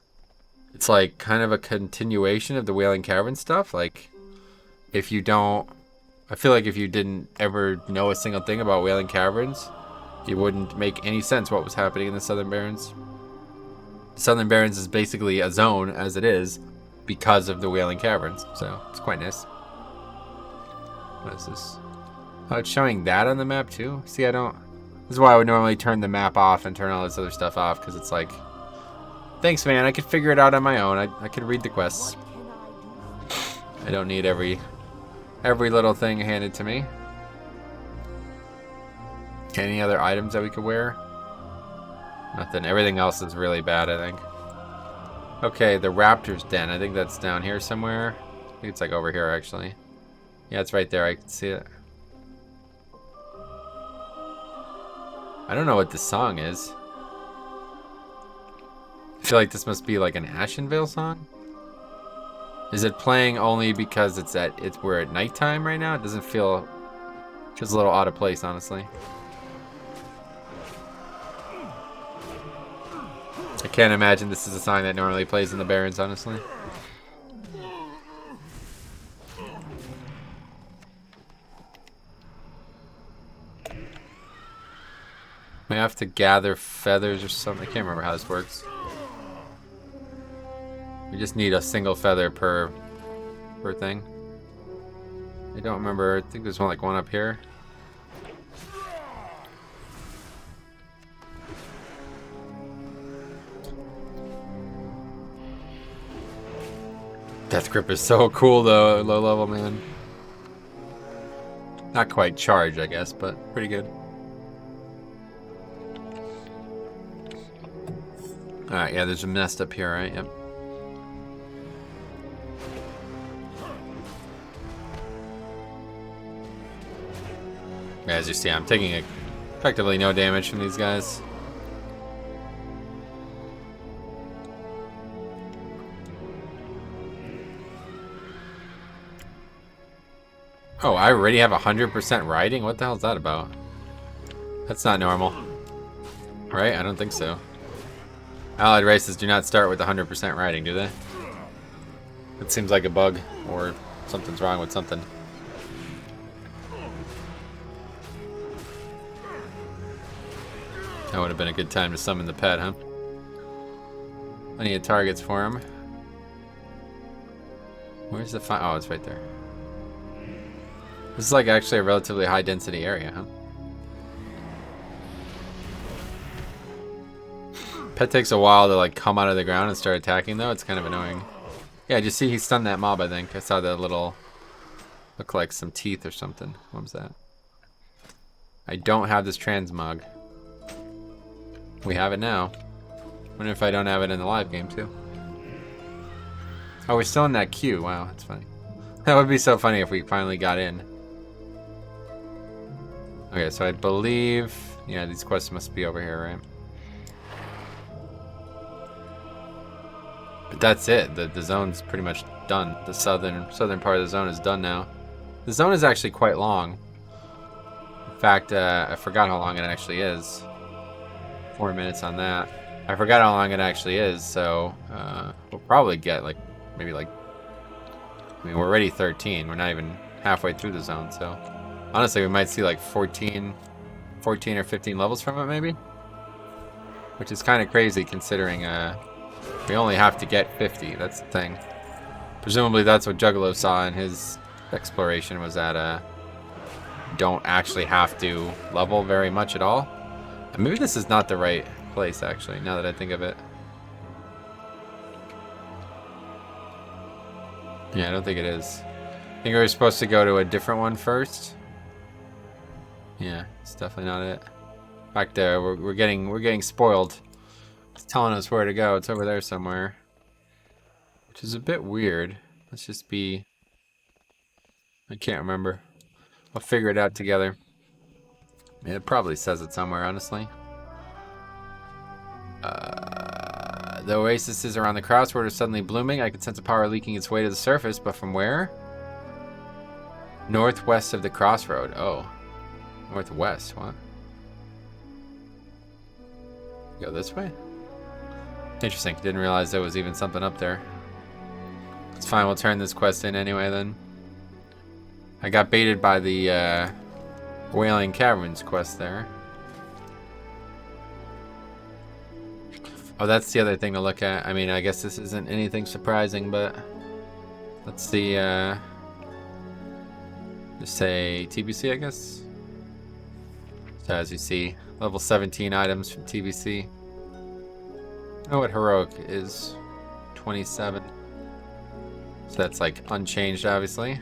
it's like kind of a continuation of the Wailing Caverns stuff. Like, if you don't... I feel like if you didn't ever know a single thing about Wailing Caverns, it wouldn't make any sense what was happening in the Southern Barrens. Southern Barrens is basically a zone, as it is, because of the Wailing Caverns. So, it's quite nice. What is this? Oh, it's showing that on the map, too? See, I don't... This is why I would normally turn the map off and turn all this other stuff off, because it's like... Thanks, man, I could figure it out on my own. I could read the quests. I don't need every little thing handed to me. Any other items that we could wear? Nothing. Everything else is really bad, I think. Okay, the Raptor's Den. I think that's down here somewhere. I think it's like over here, actually. Yeah, it's right there. I can see it. I don't know what this song is. I feel like this must be like an Ashenvale song. Is it playing only because we're at nighttime right now? It doesn't feel... Just a little out of place, honestly. I can't imagine this is a song that normally plays in the Barrens, honestly. We have to gather feathers or something. I can't remember how this works. We just need a single feather per thing. I don't remember. I think there's one up here. Death Grip is so cool though, low level, man. Not quite charged, I guess, but pretty good. Alright, yeah, there's a nest up here, right? Yep. As you see, I'm taking effectively no damage from these guys. Oh, I already have 100% riding? What the hell is that about? That's not normal. Right? I don't think so. Allied races do not start with 100% riding, do they? It seems like a bug, or something's wrong with something. That would have been a good time to summon the pet, huh? Plenty of targets for him. Where's the oh, it's right there. This is like actually a relatively high density area, huh? Pet takes a while to like come out of the ground and start attacking though. It's kind of annoying. Yeah, just see he stunned that mob, I think. I saw that little, look like some teeth or something. What was that? I don't have this transmog. We have it now. Wonder if I don't have it in the live game too. Oh, we're still in that queue. Wow, that's funny. That would be so funny if we finally got in. Okay, so I believe, yeah, these quests must be over here, right? But that's it. The zone's pretty much done. The southern part of the zone is done now. The zone is actually quite long. In fact, I forgot how long it actually is. 4 minutes on that. I forgot how long it actually is, so we'll probably get like, maybe like, I mean, we're already 13. We're not even halfway through the zone, so honestly, we might see like 14 or 15 levels from it, maybe? Which is kind of crazy considering we only have to get 50. That's the thing. Presumably that's what Juggalo saw in his exploration, was that don't actually have to level very much at all. And maybe this is not the right place, actually, now that I think of it. Yeah, I don't think it is. I think we were supposed to go to a different one first. Yeah, it's definitely not it. In fact, we're getting spoiled. It's telling us where to go. It's over there somewhere, which is a bit weird. Let's just be. I can't remember. I'll figure it out together. Yeah, it probably says it somewhere, honestly. The oases around the crossroad are suddenly blooming. I can sense a power leaking its way to the surface, but from where? Northwest of the crossroad. Oh. Northwest, what? Go this way? Interesting. Didn't realize there was even something up there. It's fine, we'll turn this quest in anyway then. I got baited by the Wailing Caverns quest there. Oh, that's the other thing to look at. I mean, I guess this isn't anything surprising, but let's see, just say TBC, I guess. So as you see, level 17 items from TBC. I know what heroic is, 27. So that's like unchanged, obviously.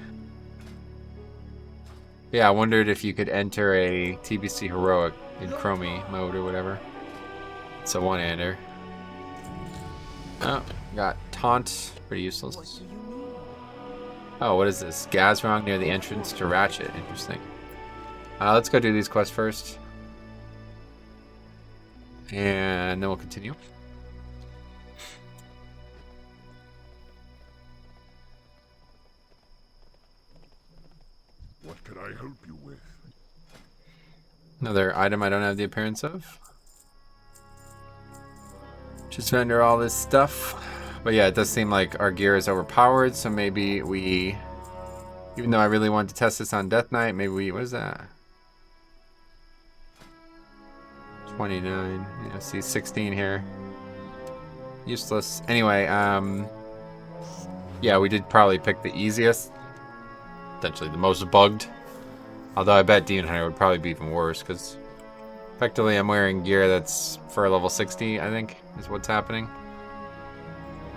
Yeah, I wondered if you could enter a TBC heroic in Chromie mode or whatever. It's a one-hander. Oh, got taunt, pretty useless. Oh, what is this? Gazrong near the entrance to Ratchet. Interesting. Let's go do these quests first. And then we'll continue. What can I help you with? Another item I don't have the appearance of. Just vendor all this stuff. But yeah, it does seem like our gear is overpowered, so maybe we... Even though I really wanted to test this on Death Knight, maybe we... What is that? 29. Yeah, see 16 here. Useless. Anyway, yeah, we did probably pick the easiest. Potentially the most bugged. Although I bet Demon Hunter would probably be even worse, because effectively I'm wearing gear that's for level 60, I think, is what's happening.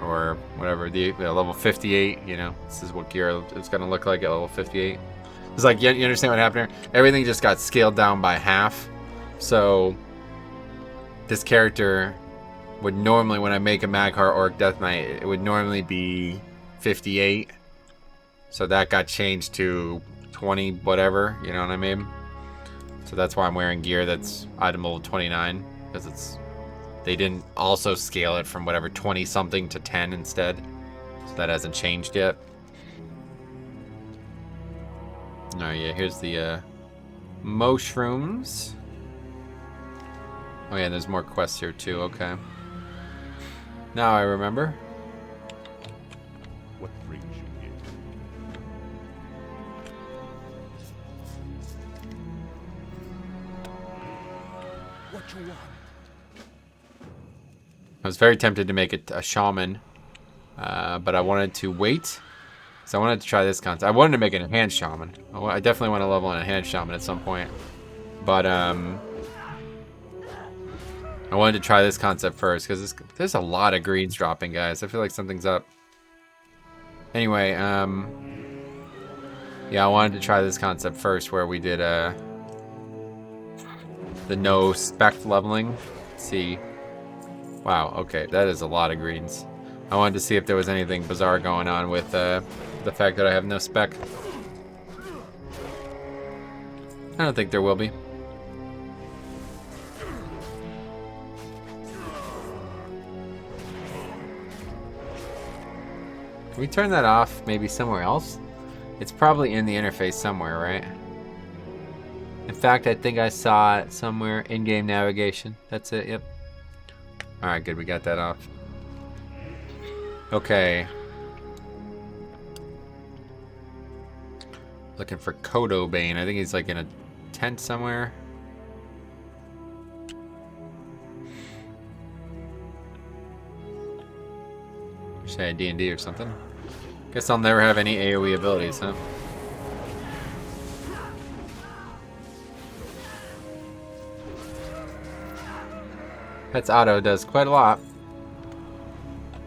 Or whatever, the level 58, you know, this is what gear it's going to look like at level 58. It's like, you understand what happened here? Everything just got scaled down by half. So this character would normally, when I make a Mag'har Orc Death Knight, it would normally be 58. So that got changed to 20 whatever, you know what I mean? So that's why I'm wearing gear that's item level 29, because it's they didn't also scale it from whatever 20 something to 10 instead. So that hasn't changed yet. Oh yeah, here's the mushrooms. Oh yeah, there's more quests here too, okay. Now I remember. What brings you here? What you want? I was very tempted to make it a shaman, but I wanted to wait So I wanted to try this concept. I wanted to make an enhanced shaman. I definitely want to level an enhanced shaman at some point. But I wanted to try this concept first because there's a lot of greens dropping, guys. I feel like something's up. Anyway, yeah, I wanted to try this concept first where we did the no spec leveling. Let's see. Wow, okay, that is a lot of greens. I wanted to see if there was anything bizarre going on with the fact that I have no spec. I don't think there will be. Can we turn that off maybe somewhere else? It's probably in the interface somewhere, right? In fact, I think I saw it somewhere. In-game navigation. That's it, yep. Alright, good, we got that off. Okay. Looking for Kodo Bane. I think he's like in a tent somewhere. Say D&D or something. Guess I'll never have any AoE abilities, huh? Pets Auto does quite a lot.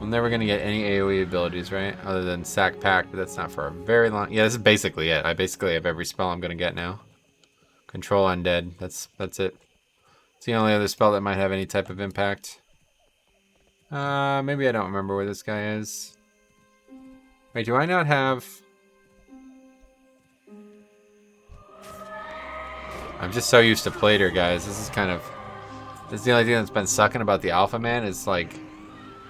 I'm never gonna get any AoE abilities, right? Other than Sack Pack, but that's not for a very long. Yeah, this is basically it. I basically have every spell I'm gonna get now. Control Undead. That's it. It's the only other spell that might have any type of impact. Maybe I don't remember where this guy is. Wait, do I not have? I'm just so used to Plater, guys. This is the only thing that's been sucking about the Alpha Man is like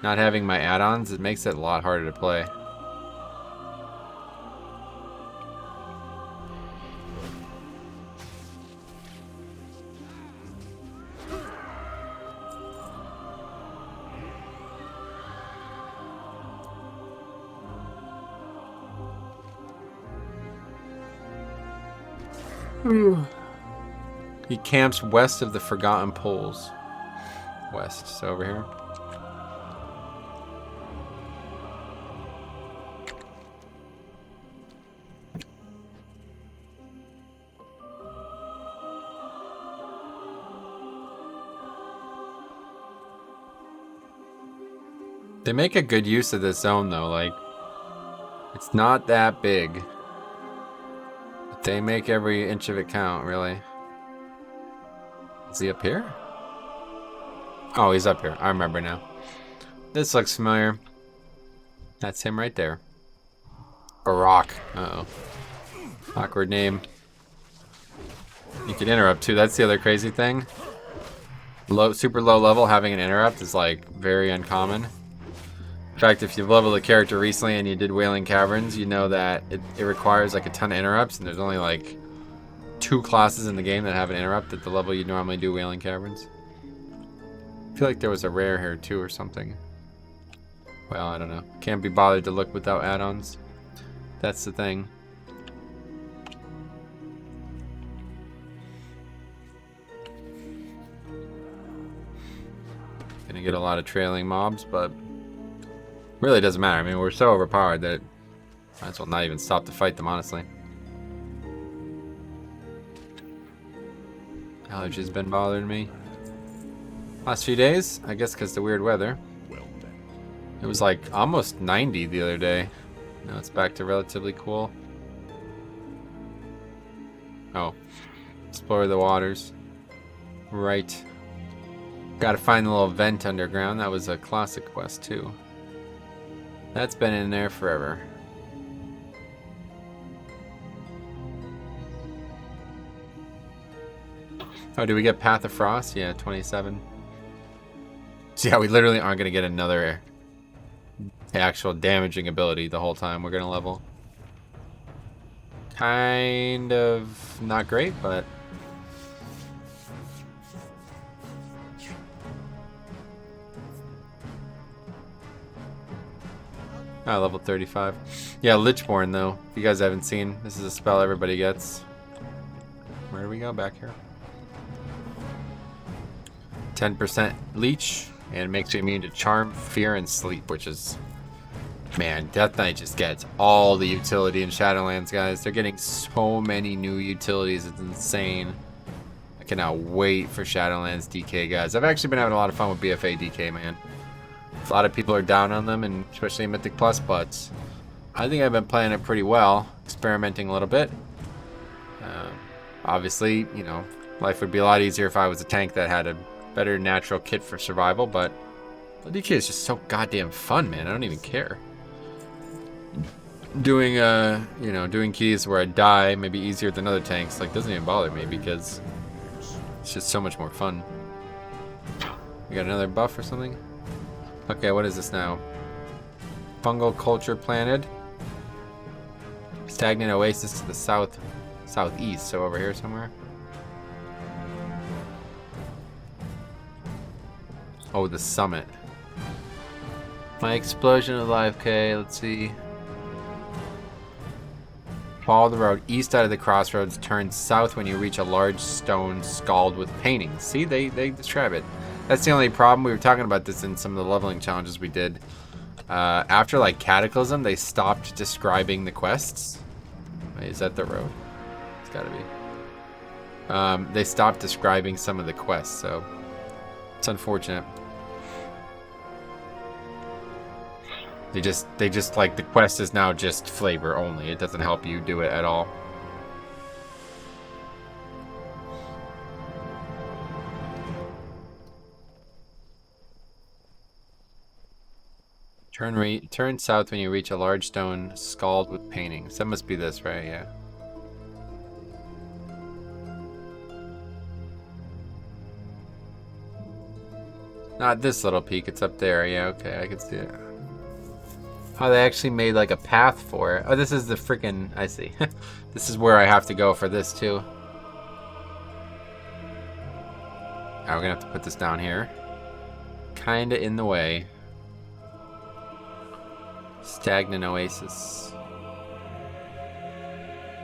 not having my add-ons. It makes it a lot harder to play. He camps west of the Forgotten Poles. West, so over here. They make a good use of this zone though, like, it's not that big. But they make every inch of it count, really. Is he up here? Oh, he's up here. I remember now. This looks familiar. That's him right there. Barack. Uh-oh. Awkward name. You can interrupt too. That's the other crazy thing. Super low level, having an interrupt is like very uncommon. In fact, if you've leveled a character recently and you did Wailing Caverns, you know that it requires like a ton of interrupts, and there's only like 2 classes in the game that have an interrupt at the level you normally do Wailing Caverns. I feel like there was a rare here too or something. Well, I don't know. Can't be bothered to look without add-ons. That's the thing. Gonna get a lot of trailing mobs, but really doesn't matter. I mean, we're so overpowered that might as well not even stop to fight them, honestly. Allergies been bothering me last few days, I guess because the weird weather. It was like almost 90 the other day. Now it's back to relatively cool. Oh, explore the waters. Right. Gotta find the little vent underground. That was a classic quest too. That's been in there forever. Oh, do we get Path of Frost? Yeah, 27. So yeah, we literally aren't going to get another actual damaging ability the whole time we're going to level. Kind of not great, but... Oh, level 35. Yeah, Lichborn though. If you guys haven't seen, this is a spell everybody gets. Where do we go? Back here. 10% leech, and it makes you immune to charm, fear, and sleep, which is Man, Death Knight just gets all the utility in Shadowlands, guys. They're getting so many new utilities. It's insane. I cannot wait for Shadowlands DK, guys. I've actually been having a lot of fun with BFA DK, man. A lot of people are down on them, and especially in Mythic Plus, but I think I've been playing it pretty well, experimenting a little bit. Obviously, you know, life would be a lot easier if I was a tank that had a better natural kit for survival, but the DK is just so goddamn fun, man. I don't even care. Doing, you know, doing keys where I die may be easier than other tanks, like, doesn't even bother me because it's just so much more fun. We got another buff or something? Okay, what is this now? Fungal culture planted. Stagnant oasis to the southeast, so over here somewhere. Oh, the summit. My explosion of life, okay, let's see. Follow the road east out of the crossroads, turn south when you reach a large stone scrawled with paintings. See, they describe it. That's the only problem. We were talking about this in some of the leveling challenges we did. After, like, Cataclysm, they stopped describing the quests. Wait, is that the road? It's gotta be. They stopped describing some of the quests, so it's unfortunate. They just like, the quest is now just flavor only. It doesn't help you do it at all. Turn south when you reach a large stone scrawled with paintings. That must be this, right? Yeah. Not this little peak, it's up there. Yeah, okay, I can see it. Oh, they actually made like a path for it. Oh, this is the freaking... I see. This is where I have to go for this too. Alright, we're gonna have to put this down here. Kinda in the way. Stagnant oasis.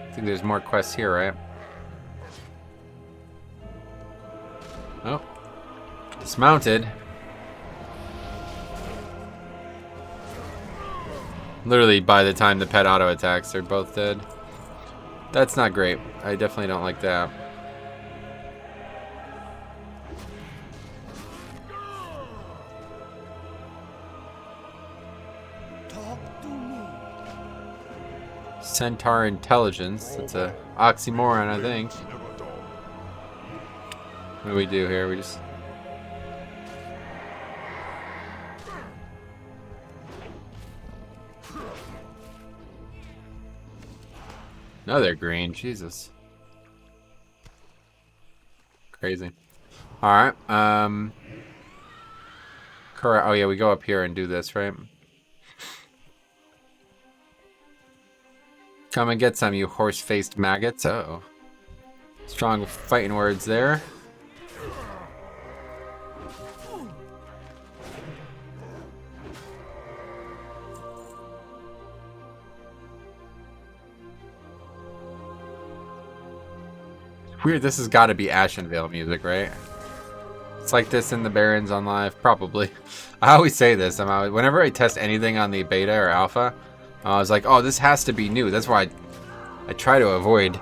I think there's more quests here, right? Oh. Dismounted. Literally, by the time the pet auto attacks, they're both dead. That's not great. I definitely don't like that. Talk to me. Centaur intelligence. That's a oxymoron, I think. What do we do here? We just... No, they're green. Jesus. Crazy. Alright. Correct. Oh, yeah, we go up here and do this, right? Come and get some, you horse-faced maggots. Uh-oh. Strong fighting words there. Weird, this has got to be Ashenvale music, right? It's like this in the Barrens on live, probably. I always say this. Whenever I test anything on the beta or alpha, I was like, oh, this has to be new. That's why I try to avoid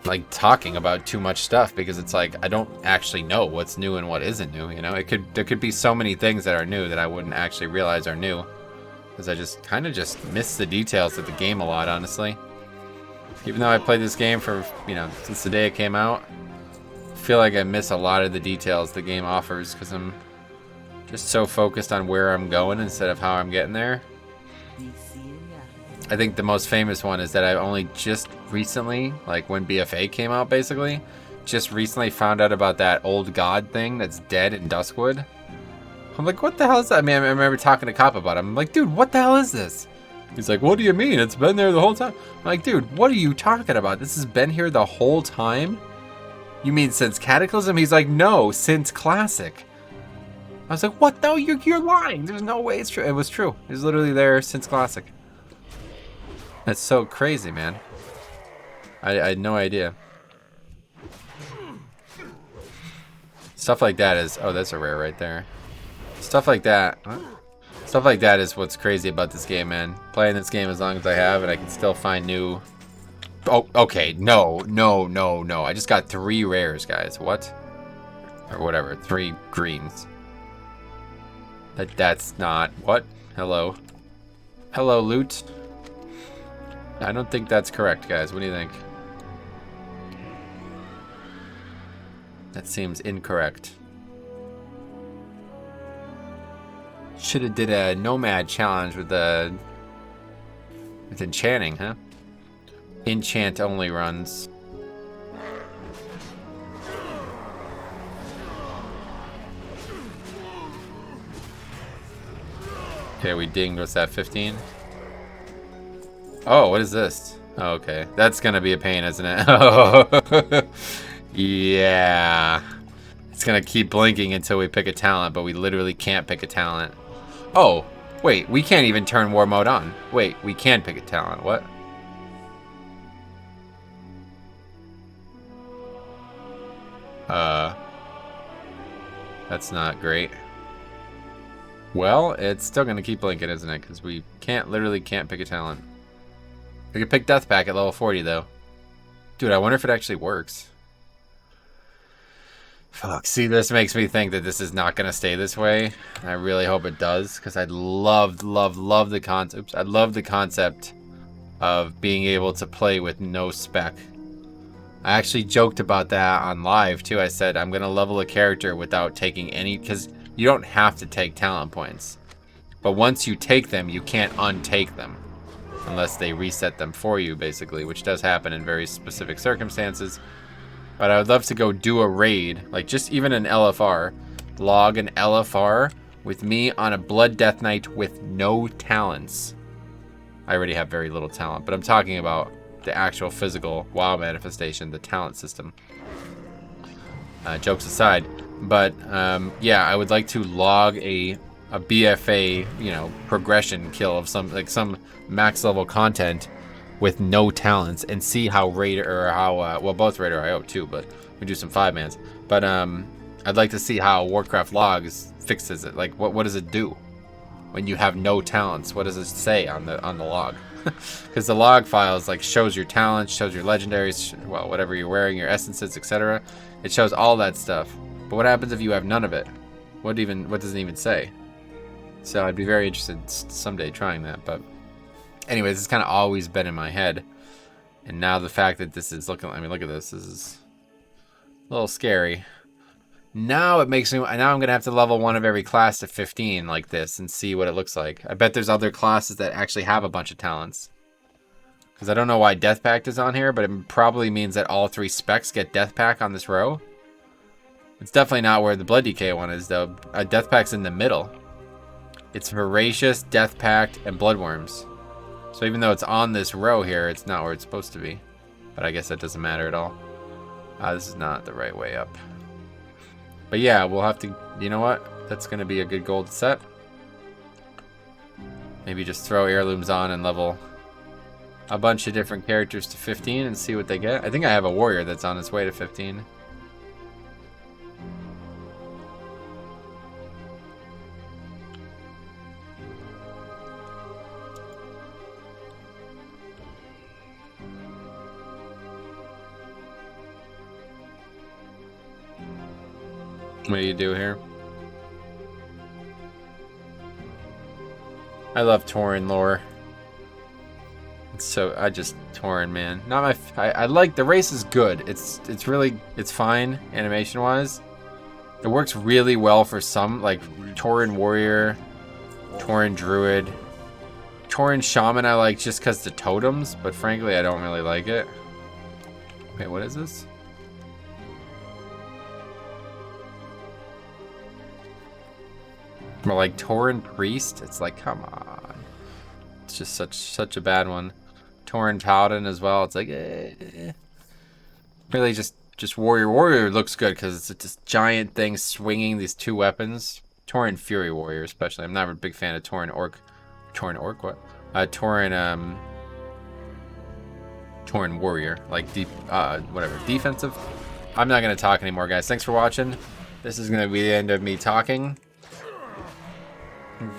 like talking about too much stuff, because it's like I don't actually know what's new and what isn't new. You know, there could be so many things that are new that I wouldn't actually realize are new, because I just kind of just miss the details of the game a lot, honestly. Even though I played this game for, you know, since the day it came out, I feel like I miss a lot of the details the game offers because I'm just so focused on where I'm going instead of how I'm getting there. I think the most famous one is that I only just recently, like when BFA came out basically, just recently found out about that old god thing that's dead in Duskwood. I'm like, what the hell is that? I mean, I remember talking to Cop about it. I'm like, dude, what the hell is this? He's like, what do you mean? It's been there the whole time. I'm like, dude, what are you talking about? This has been here the whole time? You mean since Cataclysm? He's like, no, since Classic. I was like, what? No, you're lying. There's no way it's true. It was true. It was literally there since Classic. That's so crazy, man. I had no idea. Stuff like that is... Oh, that's a rare right there. Stuff like that... What? Stuff like that is what's crazy about this game, man. Playing this game as long as I have, and I can still find new... Oh, okay. No. I just got 3 rares, guys. What? Or whatever. 3 greens. That's not... What? Hello. Hello, loot. I don't think that's correct, guys. What do you think? That seems incorrect. Should have did a nomad challenge with enchanting, huh? Enchant only runs. Okay, we dinged. What's that? 15? Oh, what is this? Oh, okay, that's gonna be a pain, isn't it? Yeah. It's gonna keep blinking until we pick a talent, but we literally can't pick a talent. Oh, wait, we can't even turn war mode on. Wait, we can pick a talent. What? That's not great. Well, it's still gonna keep blinking, isn't it? Because we literally can't pick a talent. We can pick Death Pack at level 40, though. Dude, I wonder if it actually works. Fuck, see, this makes me think that this is not going to stay this way. I really hope it does, because I'd love the concept. Oops, I love the concept of being able to play with no spec. I actually joked about that on live, too. I said, I'm going to level a character without taking any, because you don't have to take talent points. But once you take them, you can't untake them. Unless they reset them for you, basically, which does happen in very specific circumstances. But I would love to go do a raid, like just even an LFR. Log an LFR with me on a Blood Death Knight with no talents. I already have very little talent, but I'm talking about the actual physical WoW manifestation, the talent system. Jokes aside. But, yeah, I would like to log a BFA, you know, progression kill of some max level content with no talents and see how well, both Raider IO too, but we do some 5-mans. But I'd like to see how Warcraft logs fixes it. Like, what does it do when you have no talents? What does it say on the log? Because the log files like shows your talents, shows your legendaries, well, whatever you're wearing, your essences, etc. It shows all that stuff. But what happens if you have none of it? What does it even say? So I'd be very interested someday trying that. But anyways, it's kind of always been in my head. And now the fact that this is looking, I mean, look at this. This is a little scary. Now it makes me, now I'm going to have to level one of every class to 15 like this and see what it looks like. I bet there's other classes that actually have a bunch of talents. Because I don't know why Death Pact is on here, but it probably means that all 3 specs get Death Pack on this row. It's definitely not where the Blood DK one is, though. Death Pack's in the middle. It's Voracious, Death Pact, and Bloodworms. So even though it's on this row here, it's not where it's supposed to be. But I guess that doesn't matter at all. This is not the right way up. But yeah, we'll have to, you know what? That's going to be a good goal to set. Maybe just throw heirlooms on and level a bunch of different characters to 15 and see what they get. I think I have a warrior that's on its way to 15. What do you do here? I love Tauren lore. So Tauren, man. Not my. I like the race is good. It's fine animation wise. It works really well for some, like Tauren warrior, Tauren druid, Tauren shaman. I like just because the totems, but frankly, I don't really like it. Wait, what is this? More like Tauren priest. It's like, come on. It's just such a bad one. Tauren paladin as well. It's like, really just warrior. Warrior looks good because it's this giant thing swinging these 2 weapons. Tauren fury warrior especially. I'm not a big fan of Tauren orc. Tauren orc what? Tauren warrior. Like whatever defensive. I'm not gonna talk anymore, guys. Thanks for watching. This is gonna be the end of me talking.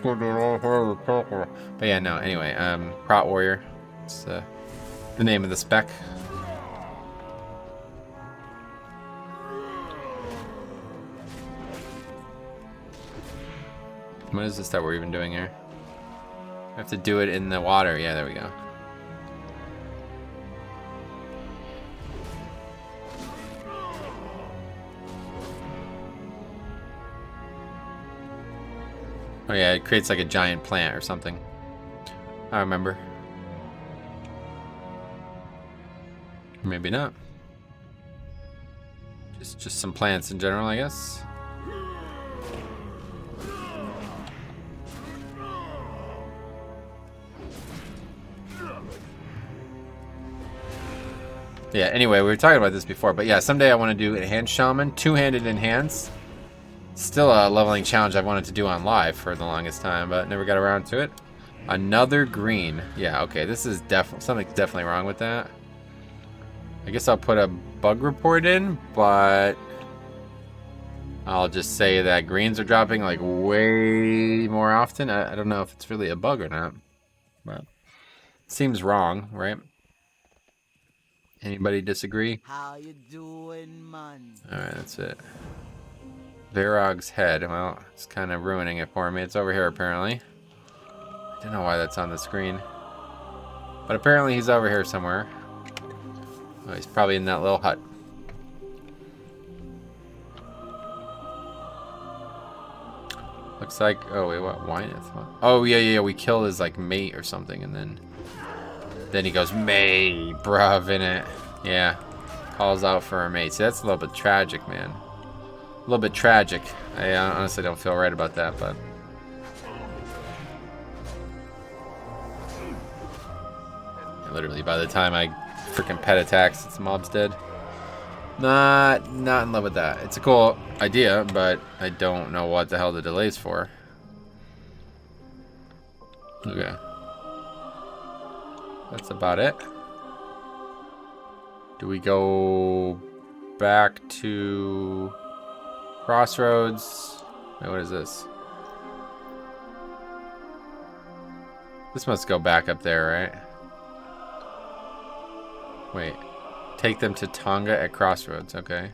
But yeah, no, anyway, Prot Warrior. It's the name of the spec. What is this that we're even doing here? I have to do it in the water. Yeah, there we go. Oh yeah, it creates like a giant plant or something. I remember. Maybe not. Just some plants in general, I guess. Yeah, anyway, we were talking about this before, but yeah, someday I want to do Enhanced Shaman, two-handed Enhanced. Still a leveling challenge I've wanted to do on live for the longest time, but never got around to it. Another green. Yeah, okay, this is something's definitely wrong with that. I guess I'll put a bug report in, but I'll just say that greens are dropping like way more often. I don't know if it's really a bug or not, but it seems wrong, right? Anybody disagree? How you doing, man? Alright, that's it. Varog's head. Well, it's kind of ruining it for me. It's over here, apparently. I don't know why that's on the screen. But apparently he's over here somewhere. Oh, he's probably in that little hut. Looks like... Oh, wait, what? Wyneth? What? Oh, yeah, we kill his, like, mate or something, and then he goes, mate, bruv, in it. Yeah. Calls out for a mate. See, that's a little bit tragic, man. A little bit tragic. I honestly don't feel right about that, but... Literally, by the time I freaking pet attacks, its mob's dead. Not in love with that. It's a cool idea, but I don't know what the hell the delay's for. Okay. That's about it. Do we go back to Crossroads? Wait, what is this? This must go back up there, right? Wait. Take them to Tonga at Crossroads, okay.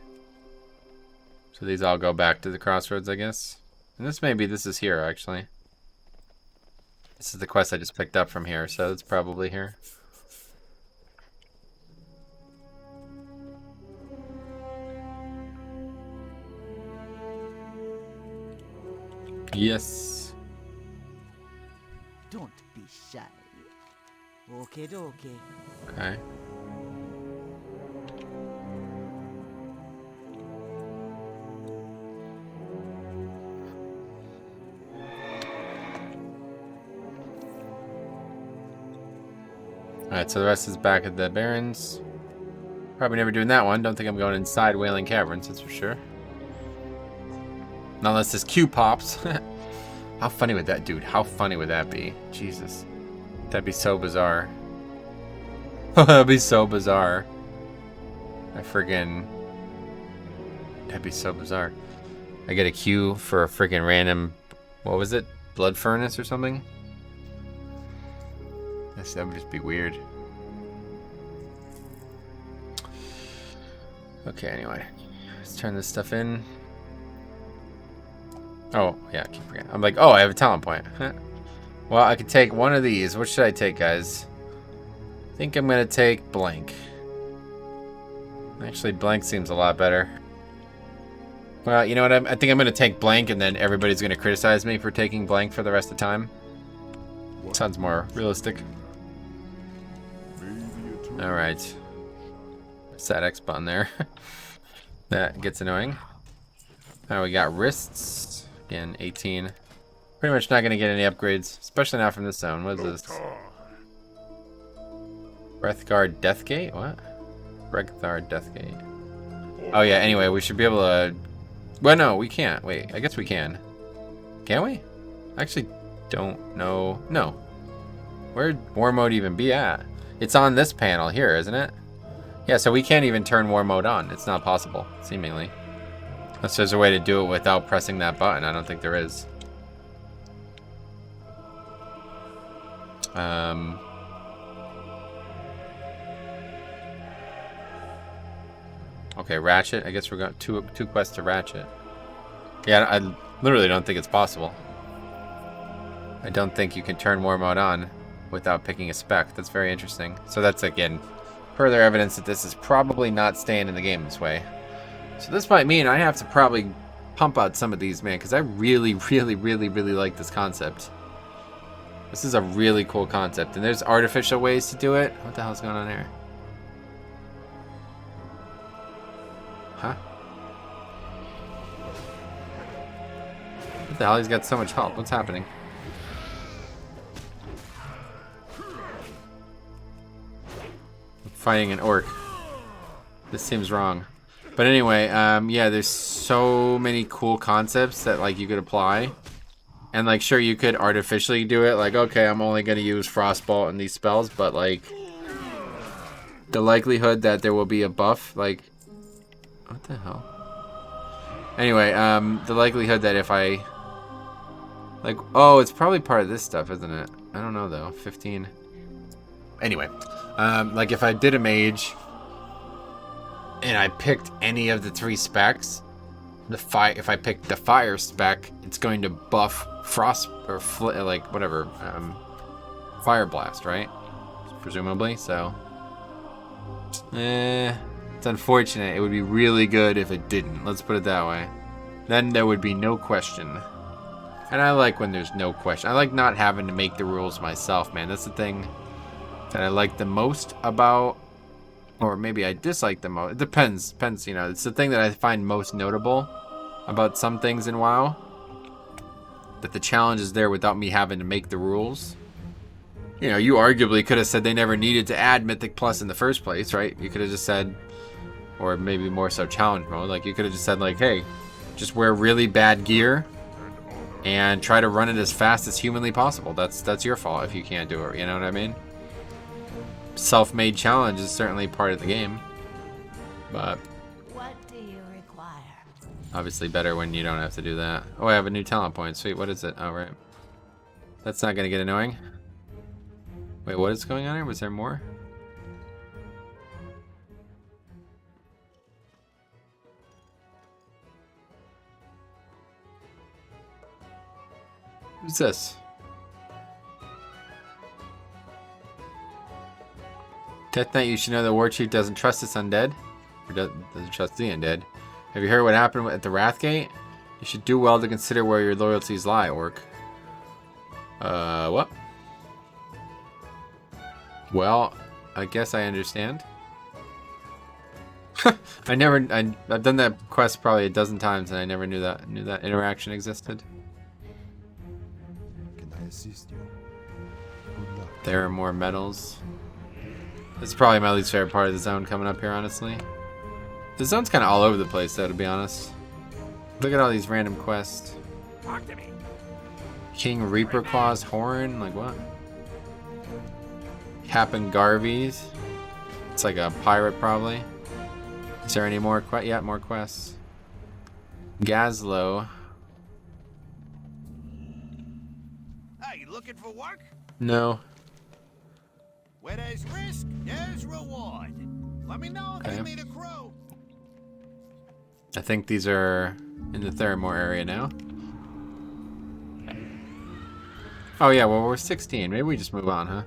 So these all go back to the Crossroads, I guess. And this is here, actually. This is the quest I just picked up from here, so it's probably here. Yes. Don't be shy. Okay, okay. Okay. Alright, so the rest is back at the Barrens. Probably never doing that one. Don't think I'm going inside Wailing Caverns, that's for sure. Not unless this Q pops. How funny would that, dude? How funny would that be? Jesus. That'd be so bizarre. That'd be so bizarre. That'd be so bizarre. I get a Q for a friggin' random... What was it? Blood Furnace or something? That would just be weird. Okay, anyway. Let's turn this stuff in. Oh, yeah, I keep forgetting. I'm like, oh, I have a talent point. Well, I could take one of these. What should I take, guys? I think I'm going to take blank. Actually, blank seems a lot better. Well, you know what? I think I'm going to take blank, and then everybody's going to criticize me for taking blank for the rest of the time. Sounds more realistic. Alright. There's that X button there. That gets annoying. Now we got wrists. Again, 18. Pretty much not going to get any upgrades, especially not from this zone. What is this? Breathguard Deathgate? What? Breathguard Deathgate. Oh yeah, anyway, we should be able to... Well, no, we can't. Wait, I guess we can. Can we? I actually don't know. No. Where'd War Mode even be at? It's on this panel here, isn't it? Yeah, so we can't even turn War Mode on. It's not possible, seemingly. Unless there's a way to do it without pressing that button. I don't think there is. Okay, Ratchet. I guess we're going two quests to Ratchet. Yeah, I literally don't think it's possible. I don't think you can turn War Mode on without picking a Spec. That's very interesting. So that's, again, further evidence that this is probably not staying in the game this way. So this might mean I have to probably pump out some of these, man, because I really, really, really, really like this concept. This is a really cool concept, and there's artificial ways to do it. What the hell's going on here? Huh? What the hell? He's got so much health. What's happening? I'm fighting an orc. This seems wrong. But anyway, yeah, there's so many cool concepts that, like, you could apply. And, like, sure, you could artificially do it. Like, okay, I'm only going to use Frostbolt and these spells. But, like, the likelihood that there will be a buff, like... What the hell? Anyway, the likelihood that if I... Like, oh, it's probably part of this stuff, isn't it? I don't know, though. 15. Anyway, like, if I did a mage... and I picked any of the 3 specs... if I pick the fire spec, it's going to buff frost or like whatever, fire blast, right? Presumably. So, it's unfortunate. It would be really good if it didn't. Let's put it that way. Then there would be no question. And I like when there's no question. I like not having to make the rules myself, man. That's the thing that I like the most about, or maybe I dislike the most. It depends, you know. It's the thing that I find most notable about some things in WoW, that the challenge is there without me having to make the rules. You know, you arguably could have said they never needed to add Mythic Plus in the first place, right? You could have just said, or maybe more so challenge mode, like you could have just said, like, hey, just wear really bad gear and try to run it as fast as humanly possible. That's your fault if you can't do it, you know what I mean? Self-made challenge is certainly part of the game, but obviously better when you don't have to do that. Oh, I have a new talent point. Sweet, what is it? Oh, right. That's not going to get annoying. Wait, what is going on here? Was there more? Who's this? Death Knight, you should know the War Chief doesn't trust its undead. Or doesn't trust the undead. Have you heard what happened at the Wrathgate? You should do well to consider where your loyalties lie, Orc. What? Well, I guess I understand. I've done that quest probably a dozen times and I never knew that interaction existed. Can I assist you? Good luck. There are more medals. This is probably my least favorite part of the zone coming up here, honestly. The zone's kind of all over the place, though, to be honest. Look at all these random quests. Talk to me. King Reaper Claw's Horn? Like, what? Captain Garvey's. It's like a pirate, probably. Is there any more quests? Yeah, more quests. Gazlow. Hey, you looking for work? No. Where there's risk, there's reward. Let me know if you meet a crew. I think these are in the Theramore area now. Oh yeah, well we're 16. Maybe we just move on, huh?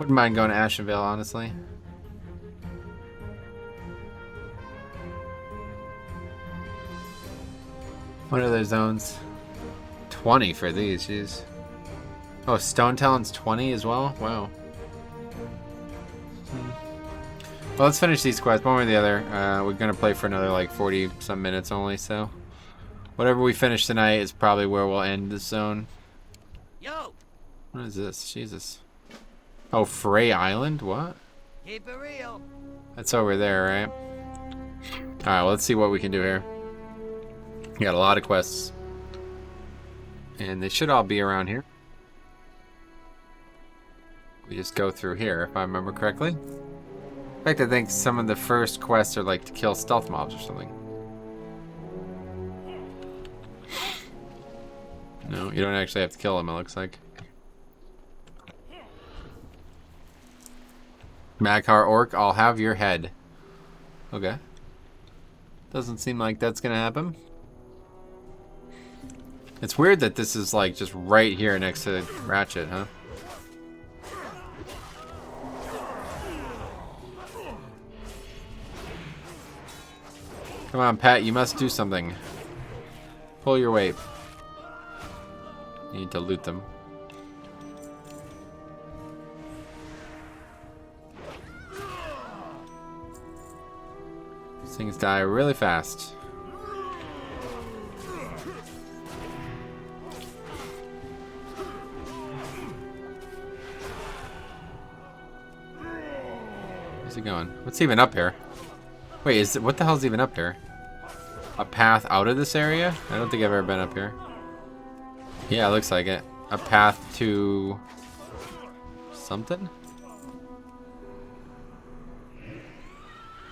Wouldn't mind going to Ashenvale, honestly. What are their zones? 20 for these, jeez. Oh, Stone Talon's 20 as well? Wow. Well, let's finish these quests, one way or the other. We're going to play for another, like, 40-some minutes only, so... Whatever we finish tonight is probably where we'll end this zone. Yo, What is this? Jesus. Oh, Frey Island? What? keep it real. That's over there, right? Alright, well, let's see what we can do here. We got a lot of quests. And they should all be around here. We just go through here, if I remember correctly. In fact, I think some of the first quests are like to kill stealth mobs or something. No, you don't actually have to kill them, it looks like. Maghar Orc, I'll have your head. Okay. Doesn't seem like that's gonna happen. It's weird that this is like just right here next to Ratchet, huh? Come on, Pat, you must do something. Pull your weight. You need to loot them. These things die really fast. Where's he going? What's even up here? Wait, is it, what the hell's even up here? A path out of this area? I don't think I've ever been up here. Yeah, it looks like it. A path to something?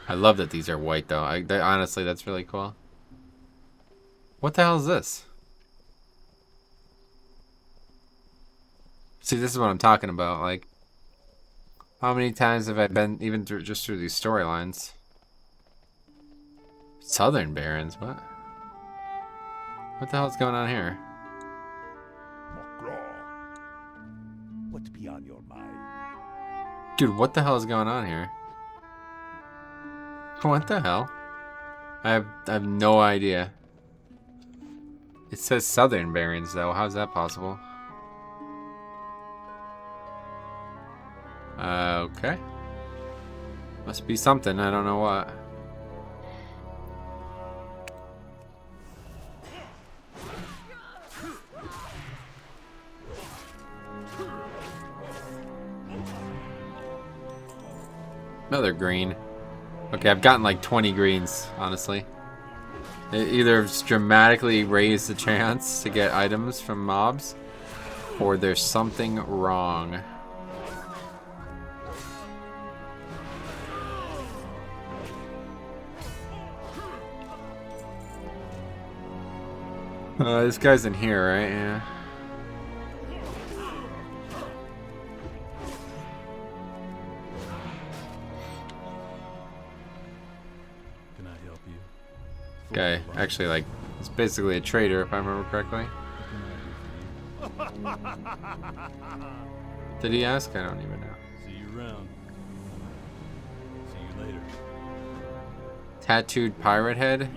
I love that these are white though. Honestly, that's really cool. What the hell is this? See, this is what I'm talking about. Like, how many times have I been even through just through these storylines? Southern Barrens, what? What the hell's going on here? What's beyond your mind? Dude, what the hell is going on here? What the hell? I have no idea. It says Southern Barrens though. How's that possible? Okay. Must be something. I don't know what. Another green. Okay, I've gotten like 20 greens, honestly. It either dramatically raised the chance to get items from mobs, or there's something wrong. This guy's in here, right? Yeah. Can I help you? Guy, actually, like, it's basically a trader, if I remember correctly. What can I do for you? Did he ask? I don't even know. See you around. See you later. Tattooed pirate head?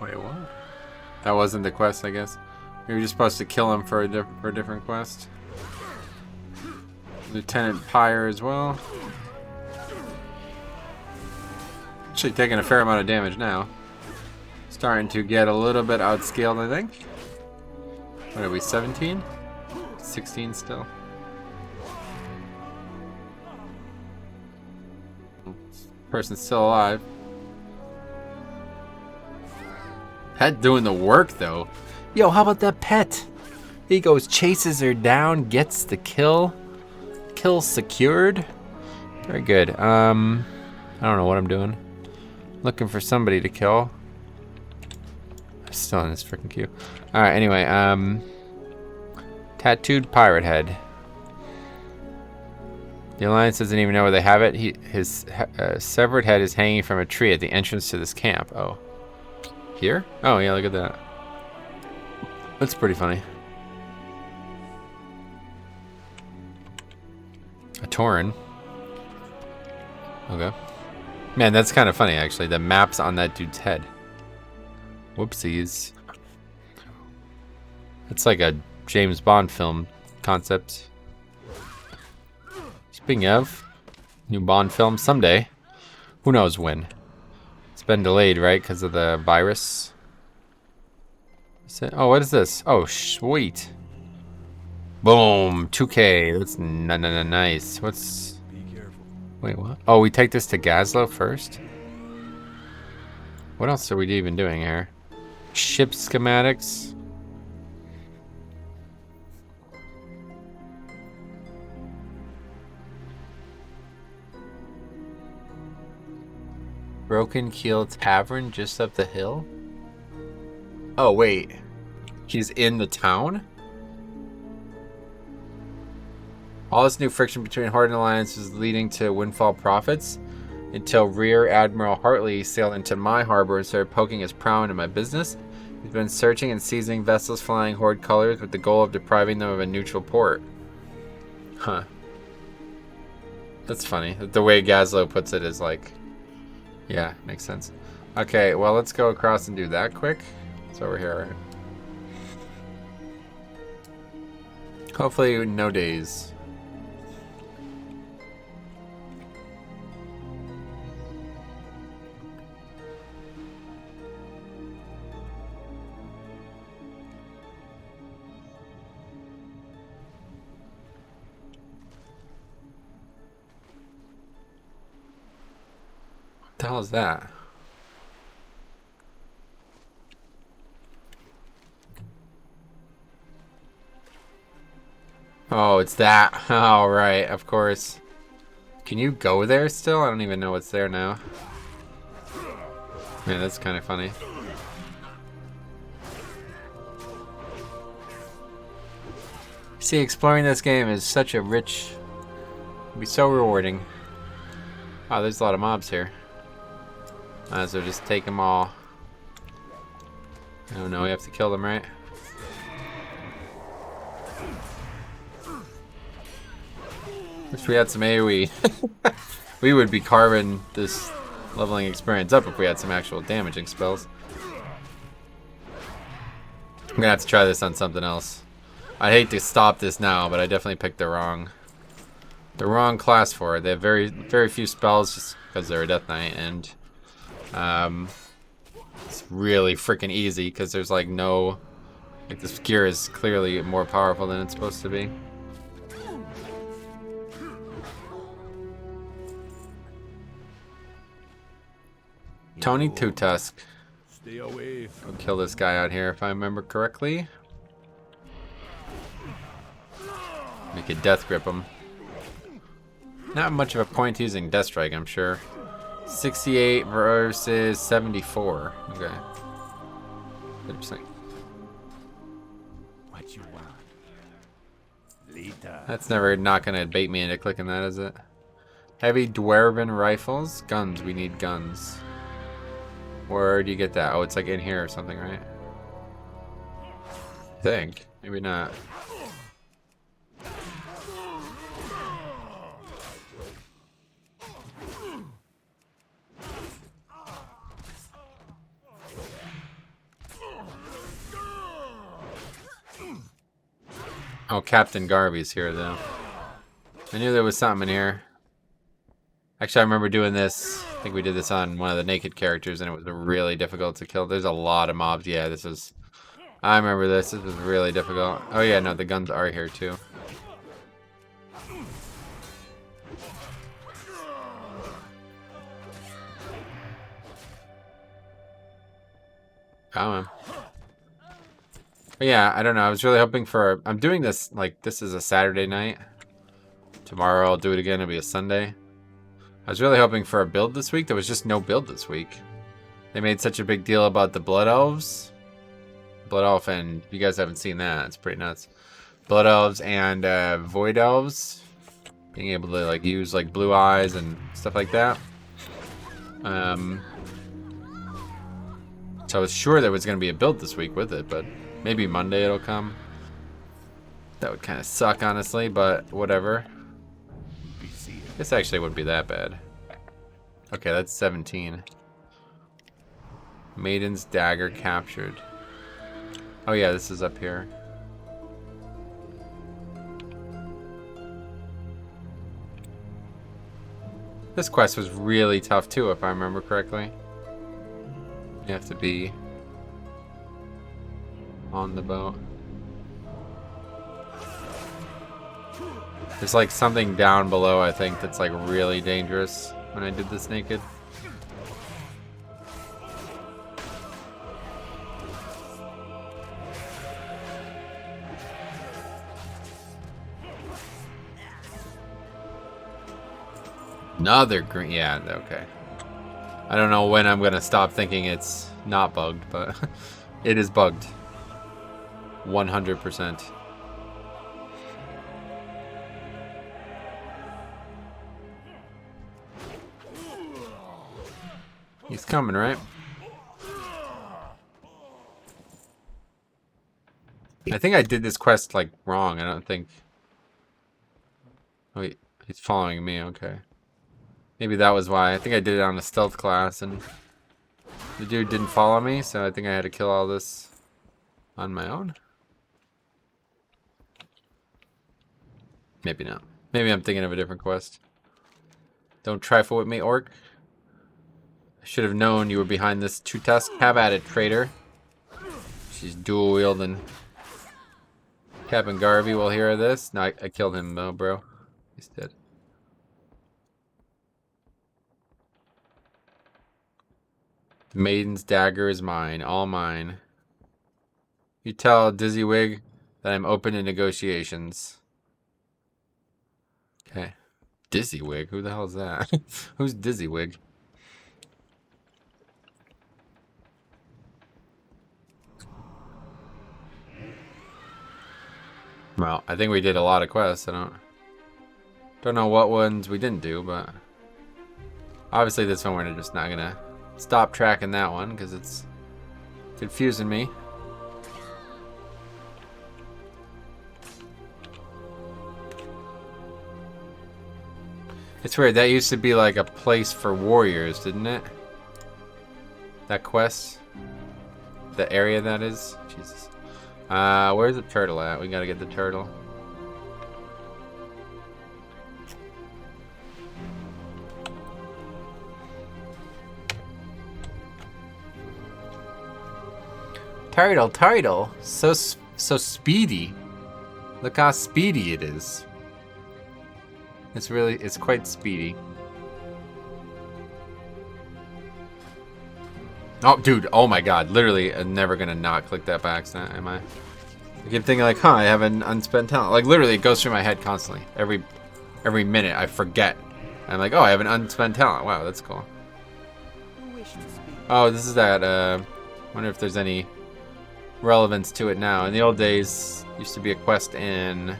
Wait, what? That wasn't the quest, I guess. We were just supposed to kill him for a different quest. Lieutenant Pyre as well. Actually taking a fair amount of damage now. Starting to get a little bit outscaled, I think. What are we, 17? 16 still. Person's still alive. Pet doing the work though. Yo, how about that pet? He goes, chases her down, gets the kill. Kill secured. Very good. I don't know what I'm doing. Looking for somebody to kill. I'm still in this freaking queue. Alright, anyway, tattooed pirate head. The Alliance doesn't even know where they have it. His severed head is hanging from a tree at the entrance to this camp. Oh. Here? Oh, yeah, look at that. That's pretty funny. A Tauren. Okay. Man, that's kind of funny, actually. The map's on that dude's head. Whoopsies. It's like a James Bond film concept. Speaking of, new Bond film someday. Who knows when? It's been delayed, right? Because of the virus. Oh, what is this? Oh, sweet. Boom. 2K. That's nice. What's... Be careful. Wait, what? Oh, we take this to Gazlo first? What else are we even doing here? Ship schematics. Broken Keel Tavern just up the hill? Oh, wait. He's in the town? All this new friction between Horde and Alliance is leading to windfall profits until Rear Admiral Hartley sailed into my harbor and started poking his prow into my business. He's been searching and seizing vessels flying Horde colors with the goal of depriving them of a neutral port. Huh. That's funny. The way Gazlo puts it is like... Yeah, makes sense. Okay, well, let's go across and do that quick. It's over here, right? Hopefully, no days. What the hell is that? Oh, it's that. Oh, right, of course. Can you go there still? I don't even know what's there now. Man, that's kind of funny. See, exploring this game is such a rich... It'll be so rewarding. Oh, there's a lot of mobs here. Might as well just take them all. Oh no, we have to kill them, right? Wish we had some AoE. We would be carving this leveling experience up if we had some actual damaging spells. I'm gonna have to try this on something else. I'd hate to stop this now, but I definitely picked the wrong class for it. They have very few spells just because they're a Death Knight, and it's really freaking easy because there's like no, like this gear is clearly more powerful than it's supposed to be. Tony Two Tusk. Stay away. I'll kill this guy out here if I remember correctly. We could death grip him. Not much of a point using Death Strike, I'm sure. 68 versus 74. Okay. Interesting. What you want? Later. That's never not gonna bait me into clicking that, is it? Heavy Dwarven rifles. Guns. We need guns. Where do you get that? Oh, it's like in here or something, right? I think. Maybe not. Oh, Captain Garvey's here, though. I knew there was something in here. Actually, I remember doing this. I think we did this on one of the naked characters, and it was really difficult to kill. There's a lot of mobs. Yeah, this is... I remember this. This was really difficult. Oh, yeah, no, the guns are here, too. Come on. But yeah, I don't know. I was really hoping for... I'm doing this, like, this is a Saturday night. Tomorrow I'll do it again. It'll be a Sunday. I was really hoping for a build this week. There was just no build this week. They made such a big deal about the Blood Elves. Blood Elf, and you guys haven't seen that. It's pretty nuts. Blood Elves and Void Elves. Being able to, like, use, like, blue eyes and stuff like that. So I was sure there was going to be a build this week with it, but... Maybe Monday it'll come. That would kind of suck, honestly, but whatever. This actually wouldn't be that bad. Okay, that's 17. Maiden's Dagger captured. Oh yeah, this is up here. This quest was really tough too, if I remember correctly. You have to be on the boat. There's like something down below, I think, that's like really dangerous when I did this naked. Another green. Yeah, okay. I don't know when I'm gonna stop thinking it's not bugged, but it is bugged. 100%. He's coming, right? I think I did this quest like wrong. I don't think. Oh, he's following me. Okay. Maybe that was why. I think I did it on a stealth class and the dude didn't follow me, so I think I had to kill all this on my own. Maybe not. Maybe I'm thinking of a different quest. Don't trifle with me, orc. I should have known you were behind this two-tusk. Have at it, traitor. She's dual-wielding. Captain Garvey will hear of this. No, I killed him though, bro. He's dead. The maiden's dagger is mine, all mine. You tell Dizzywig that I'm open to negotiations. Okay. Dizzywig? Who the hell is that? Who's Dizzywig? Well, I think we did a lot of quests. I don't know what ones we didn't do, but obviously this one we're just not gonna stop tracking that one because it's confusing me. It's weird. That used to be like a place for warriors, didn't it? That quest? The area that is? Jesus. Where's the turtle at? We gotta get the turtle. Turtle. So speedy. Look how speedy it is. It's quite speedy. Oh, dude, oh my god. Literally, I'm never gonna not click that by accident, am I? I keep thinking like, huh, I have an unspent talent. Like, literally, it goes through my head constantly. Every minute, I forget. I'm like, oh, I have an unspent talent. Wow, that's cool. Oh, this is that, wonder if there's any relevance to it now. In the old days, used to be a quest in...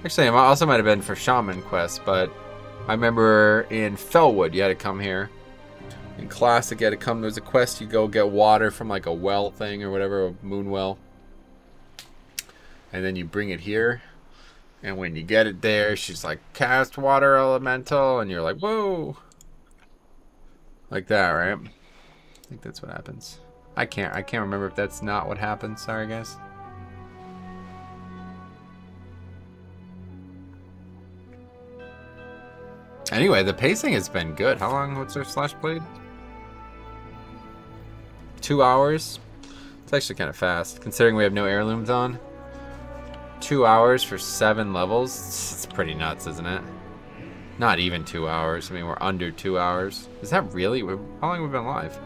Actually, it also might have been for Shaman quests, but I remember in Fellwood, you had to come here. In Classic, you had to come, there's a quest, you go get water from like a well thing or whatever, a moon well. And then you bring it here. And when you get it there, she's like, cast water elemental, and you're like, whoa. Like that, right? I think that's what happens. I can't remember if that's not what happens. Sorry, guys. Anyway, the pacing has been good. How long? What's our slash played? 2 hours. It's actually kind of fast, considering we have no heirlooms on. 2 hours for 7 levels. It's pretty nuts, isn't it? Not even 2 hours. I mean, we're under 2 hours. Is that really? How long have we been live?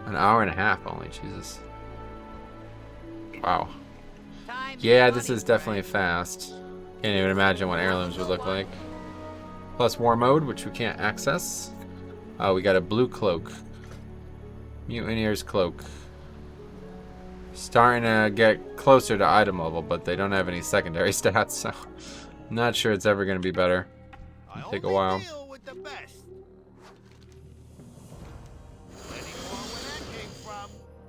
An hour and a half only. Jesus. Wow. Yeah, this is definitely fast. Can't even imagine what heirlooms would look like. Plus war mode, which we can't access. Oh, we got a blue cloak. Mutineer's cloak. Starting to get closer to item level, but they don't have any secondary stats, so I'm not sure it's ever going to be better. It'll take a while.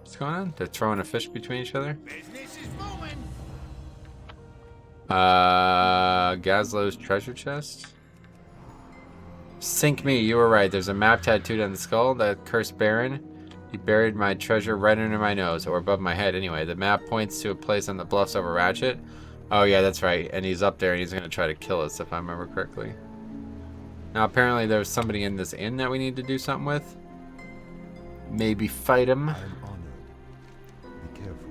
What's going on? They're throwing a fish between each other? Gazlow's treasure chest? Sink me, you were right. There's a map tattooed on the skull. That cursed Baron. He buried my treasure right under my nose, or above my head anyway. The map points to a place on the bluffs over Ratchet. Oh yeah, that's right. And he's up there and he's going to try to kill us if I remember correctly. Now apparently there's somebody in this inn that we need to do something with. Maybe fight him. I am honored. Be careful.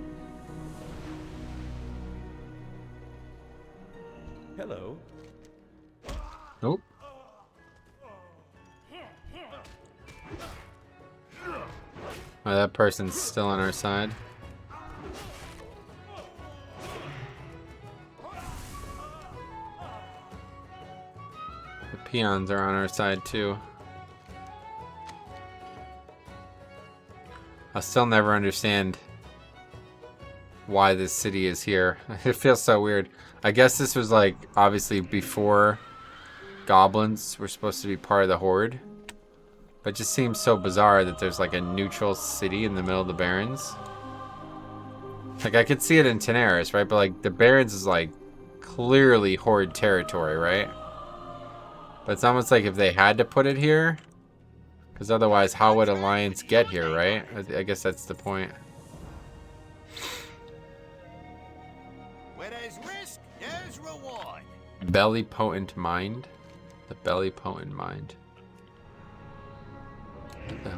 Oh, that person's still on our side. The peons are on our side too. I'll still never understand why this city is here. It feels so weird. I guess this was like obviously before goblins were supposed to be part of the horde. But it just seems so bizarre that there's like a neutral city in the middle of the Barrens. Like I could see it in Tenaris, right? But like the Barrens is like clearly horde territory, right? But it's almost like if they had to put it here, because otherwise how would Alliance get here, right? I guess that's the point. Where there's risk, there's reward. Belly potent mind. The belly potent mind. What the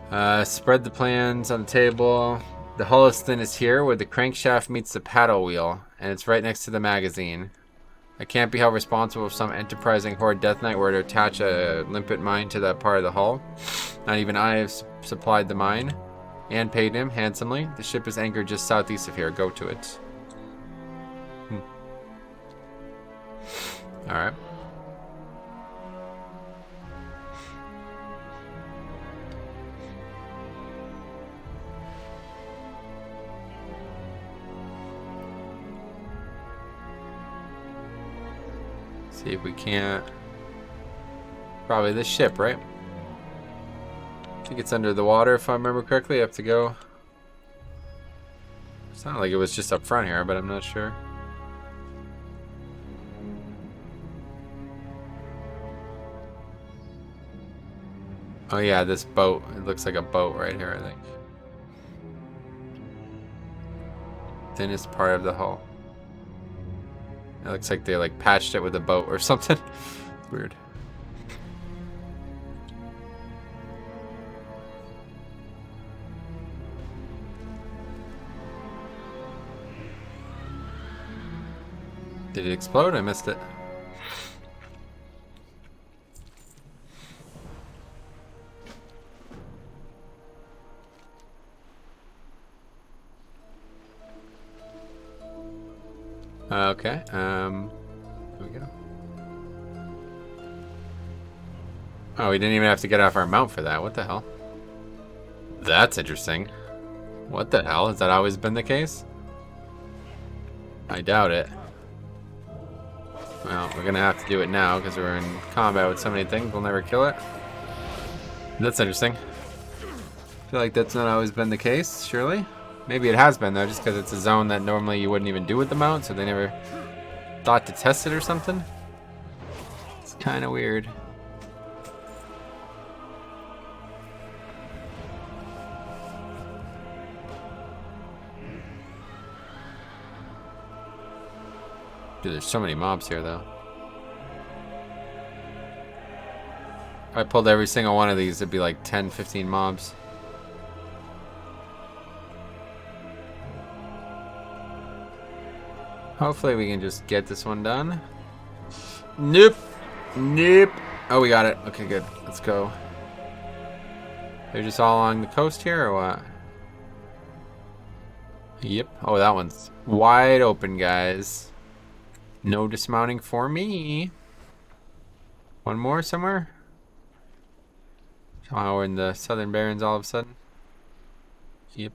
hell? Spread the plans on the table. The Holliston is here where the crankshaft meets the paddle wheel, and it's right next to the magazine. I can't be held responsible if some enterprising horde death knight were to attach a limpet mine to that part of the hull. Not even I have supplied the mine and paid him handsomely. The ship is anchored just southeast of here. Go to it. Alright. See if we can't. Probably this ship, right? I think it's under the water if I remember correctly. I have to go. It sounded like it was just up front here, but I'm not sure. Oh yeah, this boat. It looks like a boat right here, I think. Thinnest part of the hull. It looks like they like patched it with a boat or something. Weird. Did it explode? I missed it. Okay, here we go. Oh, we didn't even have to get off our mount for that. What the hell? That's interesting. What the hell? Has that always been the case? I doubt it. Well, we're gonna have to do it now because we're in combat with so many things. We'll never kill it. That's interesting. I feel like that's not always been the case, surely. Maybe it has been though, just because it's a zone that normally you wouldn't even do with the mount, so they never thought to test it or something. It's kind of weird. Dude, there's so many mobs here though. If I pulled every single one of these, it'd be like 10, 15 mobs. Hopefully we can just get this one done. Nope. Nope. Oh, we got it. Okay, good. Let's go. They're just all along the coast here or what? Yep. Oh, that one's wide open, guys. No dismounting for me. One more somewhere? Oh, we're in the Southern Barrens all of a sudden. Yep.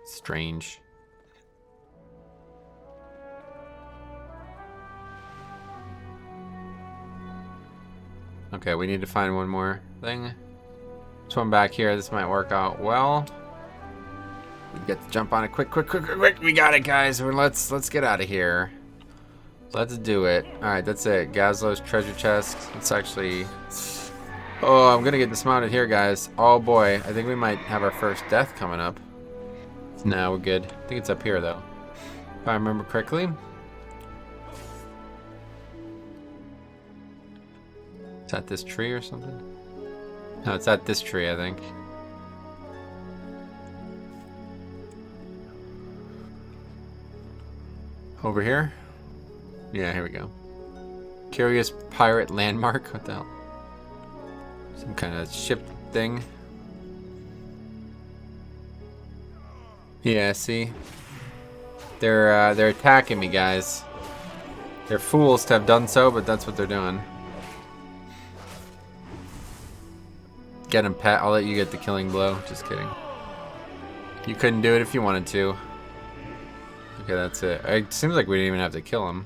Strange. Okay, we need to find one more thing. This one back here, this might work out well. We get to jump on it quick. We got it, guys. Let's get out of here. Let's do it. Alright, that's it. Gazlo's treasure chest. It's actually... Oh, I'm gonna get dismounted here, guys. Oh boy, I think we might have our first death coming up. No, we're good. I think it's up here, though. If I remember correctly. Is that this tree or something? No, it's at this tree, I think. Over here? Yeah, here we go. Curious pirate landmark. What the hell? Some kind of ship thing. Yeah, see? They're attacking me, guys. They're fools to have done so, but that's what they're doing. Get him, Pat. I'll let you get the killing blow. Just kidding. You couldn't do it if you wanted to. Okay, that's it. It seems like we didn't even have to kill him.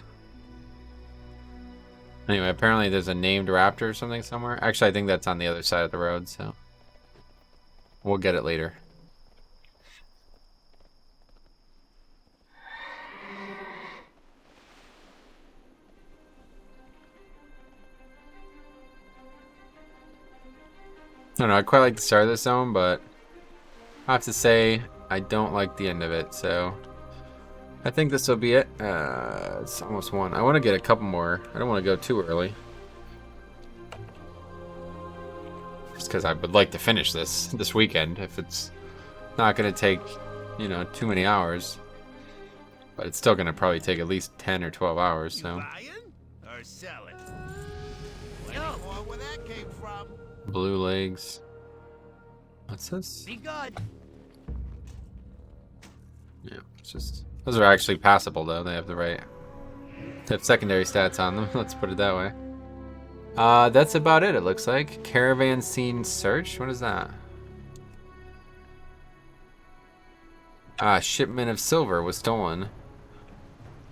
Anyway, apparently there's a named raptor or something somewhere. Actually, I think that's on the other side of the road, so we'll get it later. I don't know, I quite like the start of this zone, but I have to say I don't like the end of it, so I think this will be it. It's almost 1. I want to get a couple more. I don't want to go too early. Just because I would like to finish this weekend if it's not going to take, you know, too many hours. But it's still going to probably take at least 10 or 12 hours, so. Buying or selling? Plenty more where that came from. Blue legs. What's this? Be good. Yeah, it's just... Those are actually passable, though. They have the right... They have secondary stats on them. Let's put it that way. That's about it looks like. Caravan scene search? What is that? Shipment of silver was stolen.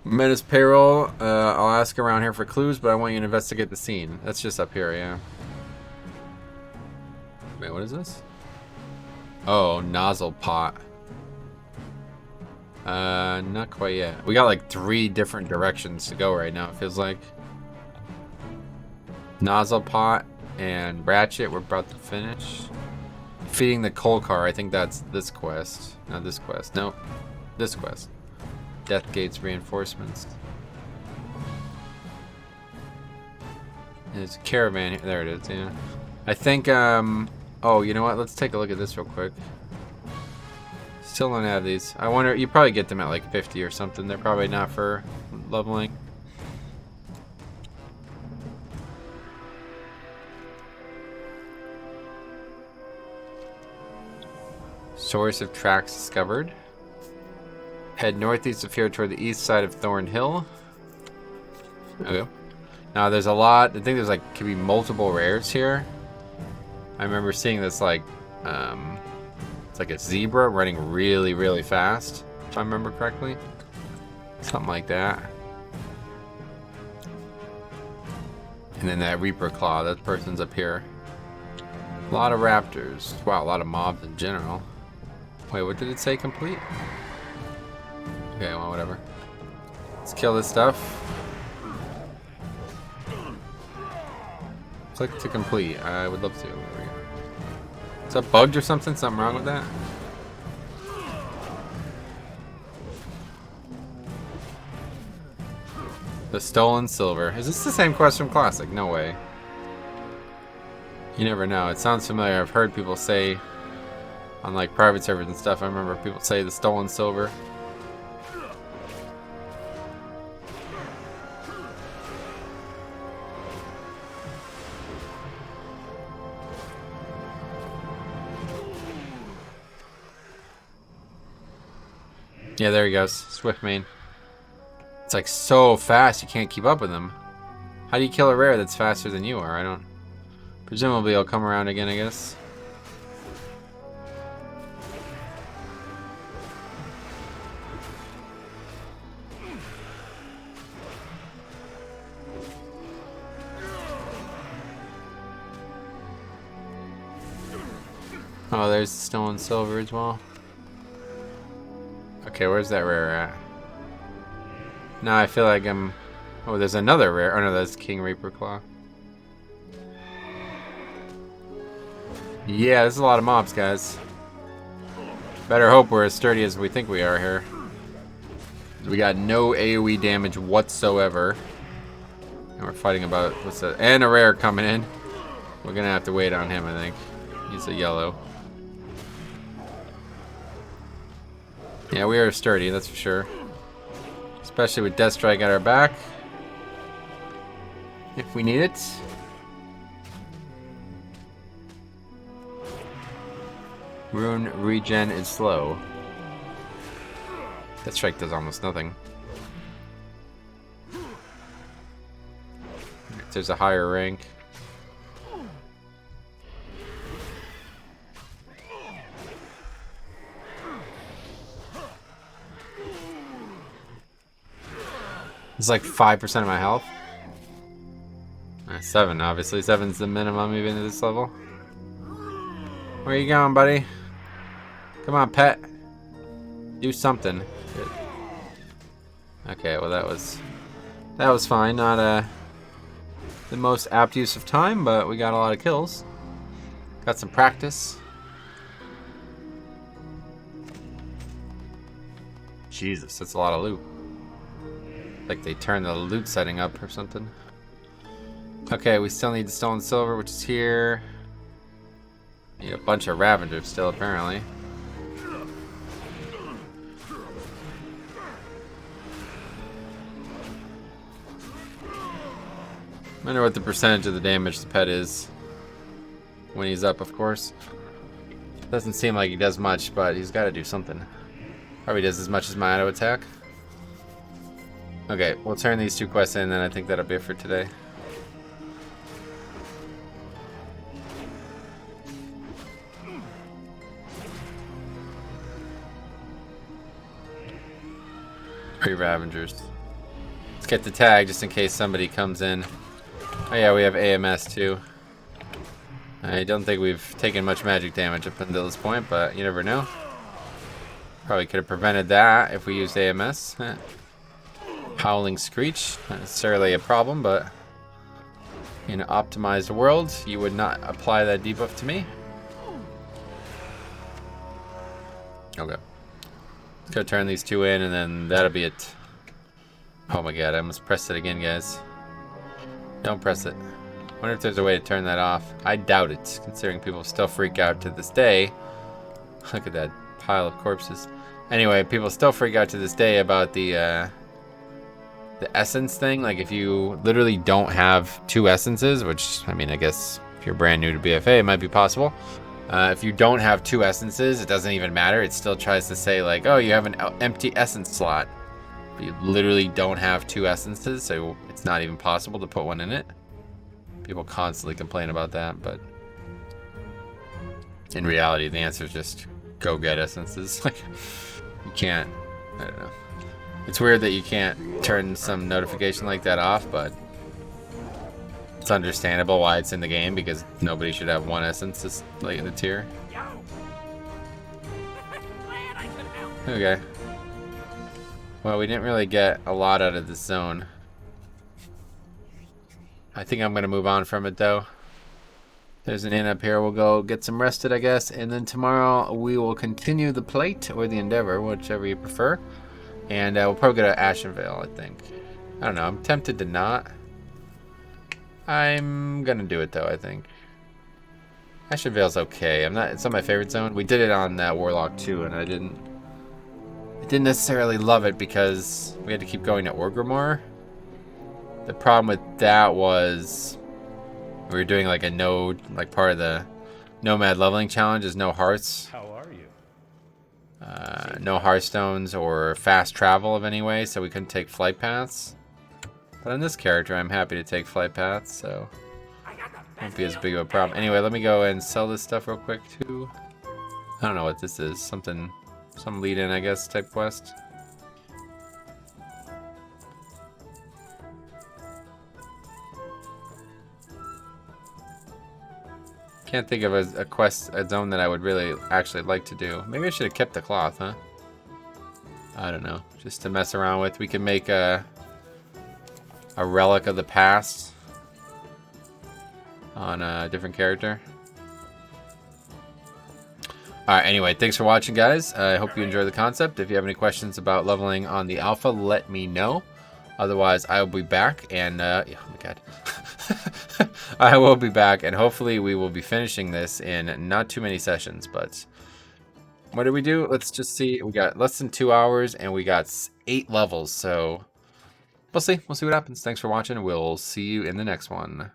Menace payroll. I'll ask around here for clues, but I want you to investigate the scene. That's just up here, yeah. Wait, what is this? Oh, nozzle pot. Not quite yet. We got like 3 different directions to go right now, it feels like. Nozzle pot and Ratchet, we're about to finish. Feeding the coal car, I think that's this quest. Not this quest. Nope. This quest. Death Gates reinforcements. There's a caravan here. There it is, yeah. I think, oh, you know what? Let's take a look at this real quick. Still don't have these. I wonder, you probably get them at like 50 or something. They're probably not for leveling. Source of tracks discovered. Head northeast of here toward the east side of Thorn Hill. Okay. Now there's a lot. I think there's like could be multiple rares here. I remember seeing this like it's like a zebra running really, really fast, if I remember correctly. Something like that. And then that Reaper Claw, that person's up here. A lot of raptors. Wow, a lot of mobs in general. Wait, what did it say? Complete? Okay, well, whatever. Let's kill this stuff. Click to complete. I would love to. There we go. Is that bugged or something? Something wrong with that? The stolen silver. Is this the same quest from Classic? No way. You never know. It sounds familiar. I've heard people say on like private servers and stuff. I remember people say the stolen silver. Yeah, there he goes. Swiftmane. It's like so fast you can't keep up with him. How do you kill a rare that's faster than you are? I don't... Presumably he'll come around again, I guess. Oh, there's the stolen silver as well. Okay, where's that rare at? Now I feel like I'm... Oh, there's another rare. Oh no, that's King Reaper Claw. Yeah, there's a lot of mobs, guys. Better hope we're as sturdy as we think we are here. We got no AoE damage whatsoever. And we're fighting about... What's that? And a rare coming in. We're gonna have to wait on him, I think. He's a yellow. Yeah, we are sturdy, that's for sure. Especially with Deathstrike at our back. if we need it. Rune regen is slow. That strike does almost nothing. There's a higher rank. It's like 5% of my health. 7, obviously. 7's the minimum even at this level. Where you going, buddy? Come on, pet. Do something. Good. Okay, well that was fine. Not the most apt use of time, but we got a lot of kills. Got some practice. Jesus, that's a lot of loot. Like they turned the loot setting up or something. Okay, we still need the stolen silver, which is here. Need a bunch of Ravengers still, apparently. I wonder what the percentage of the damage the pet is when he's up, of course. Doesn't seem like he does much, but he's got to do something. Probably does as much as my auto attack. Okay, we'll turn these 2 quests in, and then I think that'll be it for today. Three Ravengers. Let's get the tag just in case somebody comes in. Oh yeah, we have AMS too. I don't think we've taken much magic damage up until this point, but you never know. Probably could have prevented that if we used AMS. Howling Screech, not necessarily a problem, but in an optimized world, you would not apply that debuff to me. Okay. Let's go turn these 2 in, and then that'll be it. Oh my god, I almost pressed it again, guys. Don't press it. Wonder if there's a way to turn that off. I doubt it, considering people still freak out to this day. Look at that pile of corpses. Anyway, people still freak out to this day about the essence thing. Like, if you literally don't have 2 essences, which, I mean, I guess if you're brand new to BFA, it might be possible. If you don't have 2 essences, it doesn't even matter. It still tries to say, like, oh, you have an empty essence slot. But you literally don't have 2 essences, so it's not even possible to put one in it. People constantly complain about that, but in reality, the answer is just go get essences. Like, you can't, I don't know. It's weird that you can't turn some notification like that off, but it's understandable why it's in the game, because nobody should have 1 essence this late in the tier. Okay. Well, we didn't really get a lot out of this zone. I think I'm going to move on from it, though. There's an inn up here. We'll go get some rested, I guess. And then tomorrow we will continue the plate or the endeavor, whichever you prefer. And we'll probably go to Ashenvale, I think. I don't know. I'm tempted to not. I'm going to do it, though, I think. Ashenvale's okay. It's not my favorite zone. We did it on Warlock 2, and I didn't necessarily love it because we had to keep going to Orgrimmar. The problem with that was we were doing like a node, like part of the Nomad leveling challenge is no hearts. How are you? No Hearthstones or fast travel of any way, so we couldn't take flight paths. But on this character, I'm happy to take flight paths, so won't be as big of a problem. Anyway, let me go and sell this stuff real quick too. I don't know what this is. Some lead-in, I guess, type quest. Can't think of a zone that I would really actually like to do. Maybe I should have kept the cloth, huh? I don't know. Just to mess around with. We can make a relic of the past on a different character. Alright, anyway, thanks for watching, guys. I hope you enjoy the concept. If you have any questions about leveling on the alpha, let me know. Otherwise, I will be back, and, oh my god. I will be back, and hopefully we will be finishing this in not too many sessions, but what did we do? Let's just see. We got less than 2 hours, and we got 8 levels, so we'll see. We'll see what happens. Thanks for watching. We'll see you in the next one.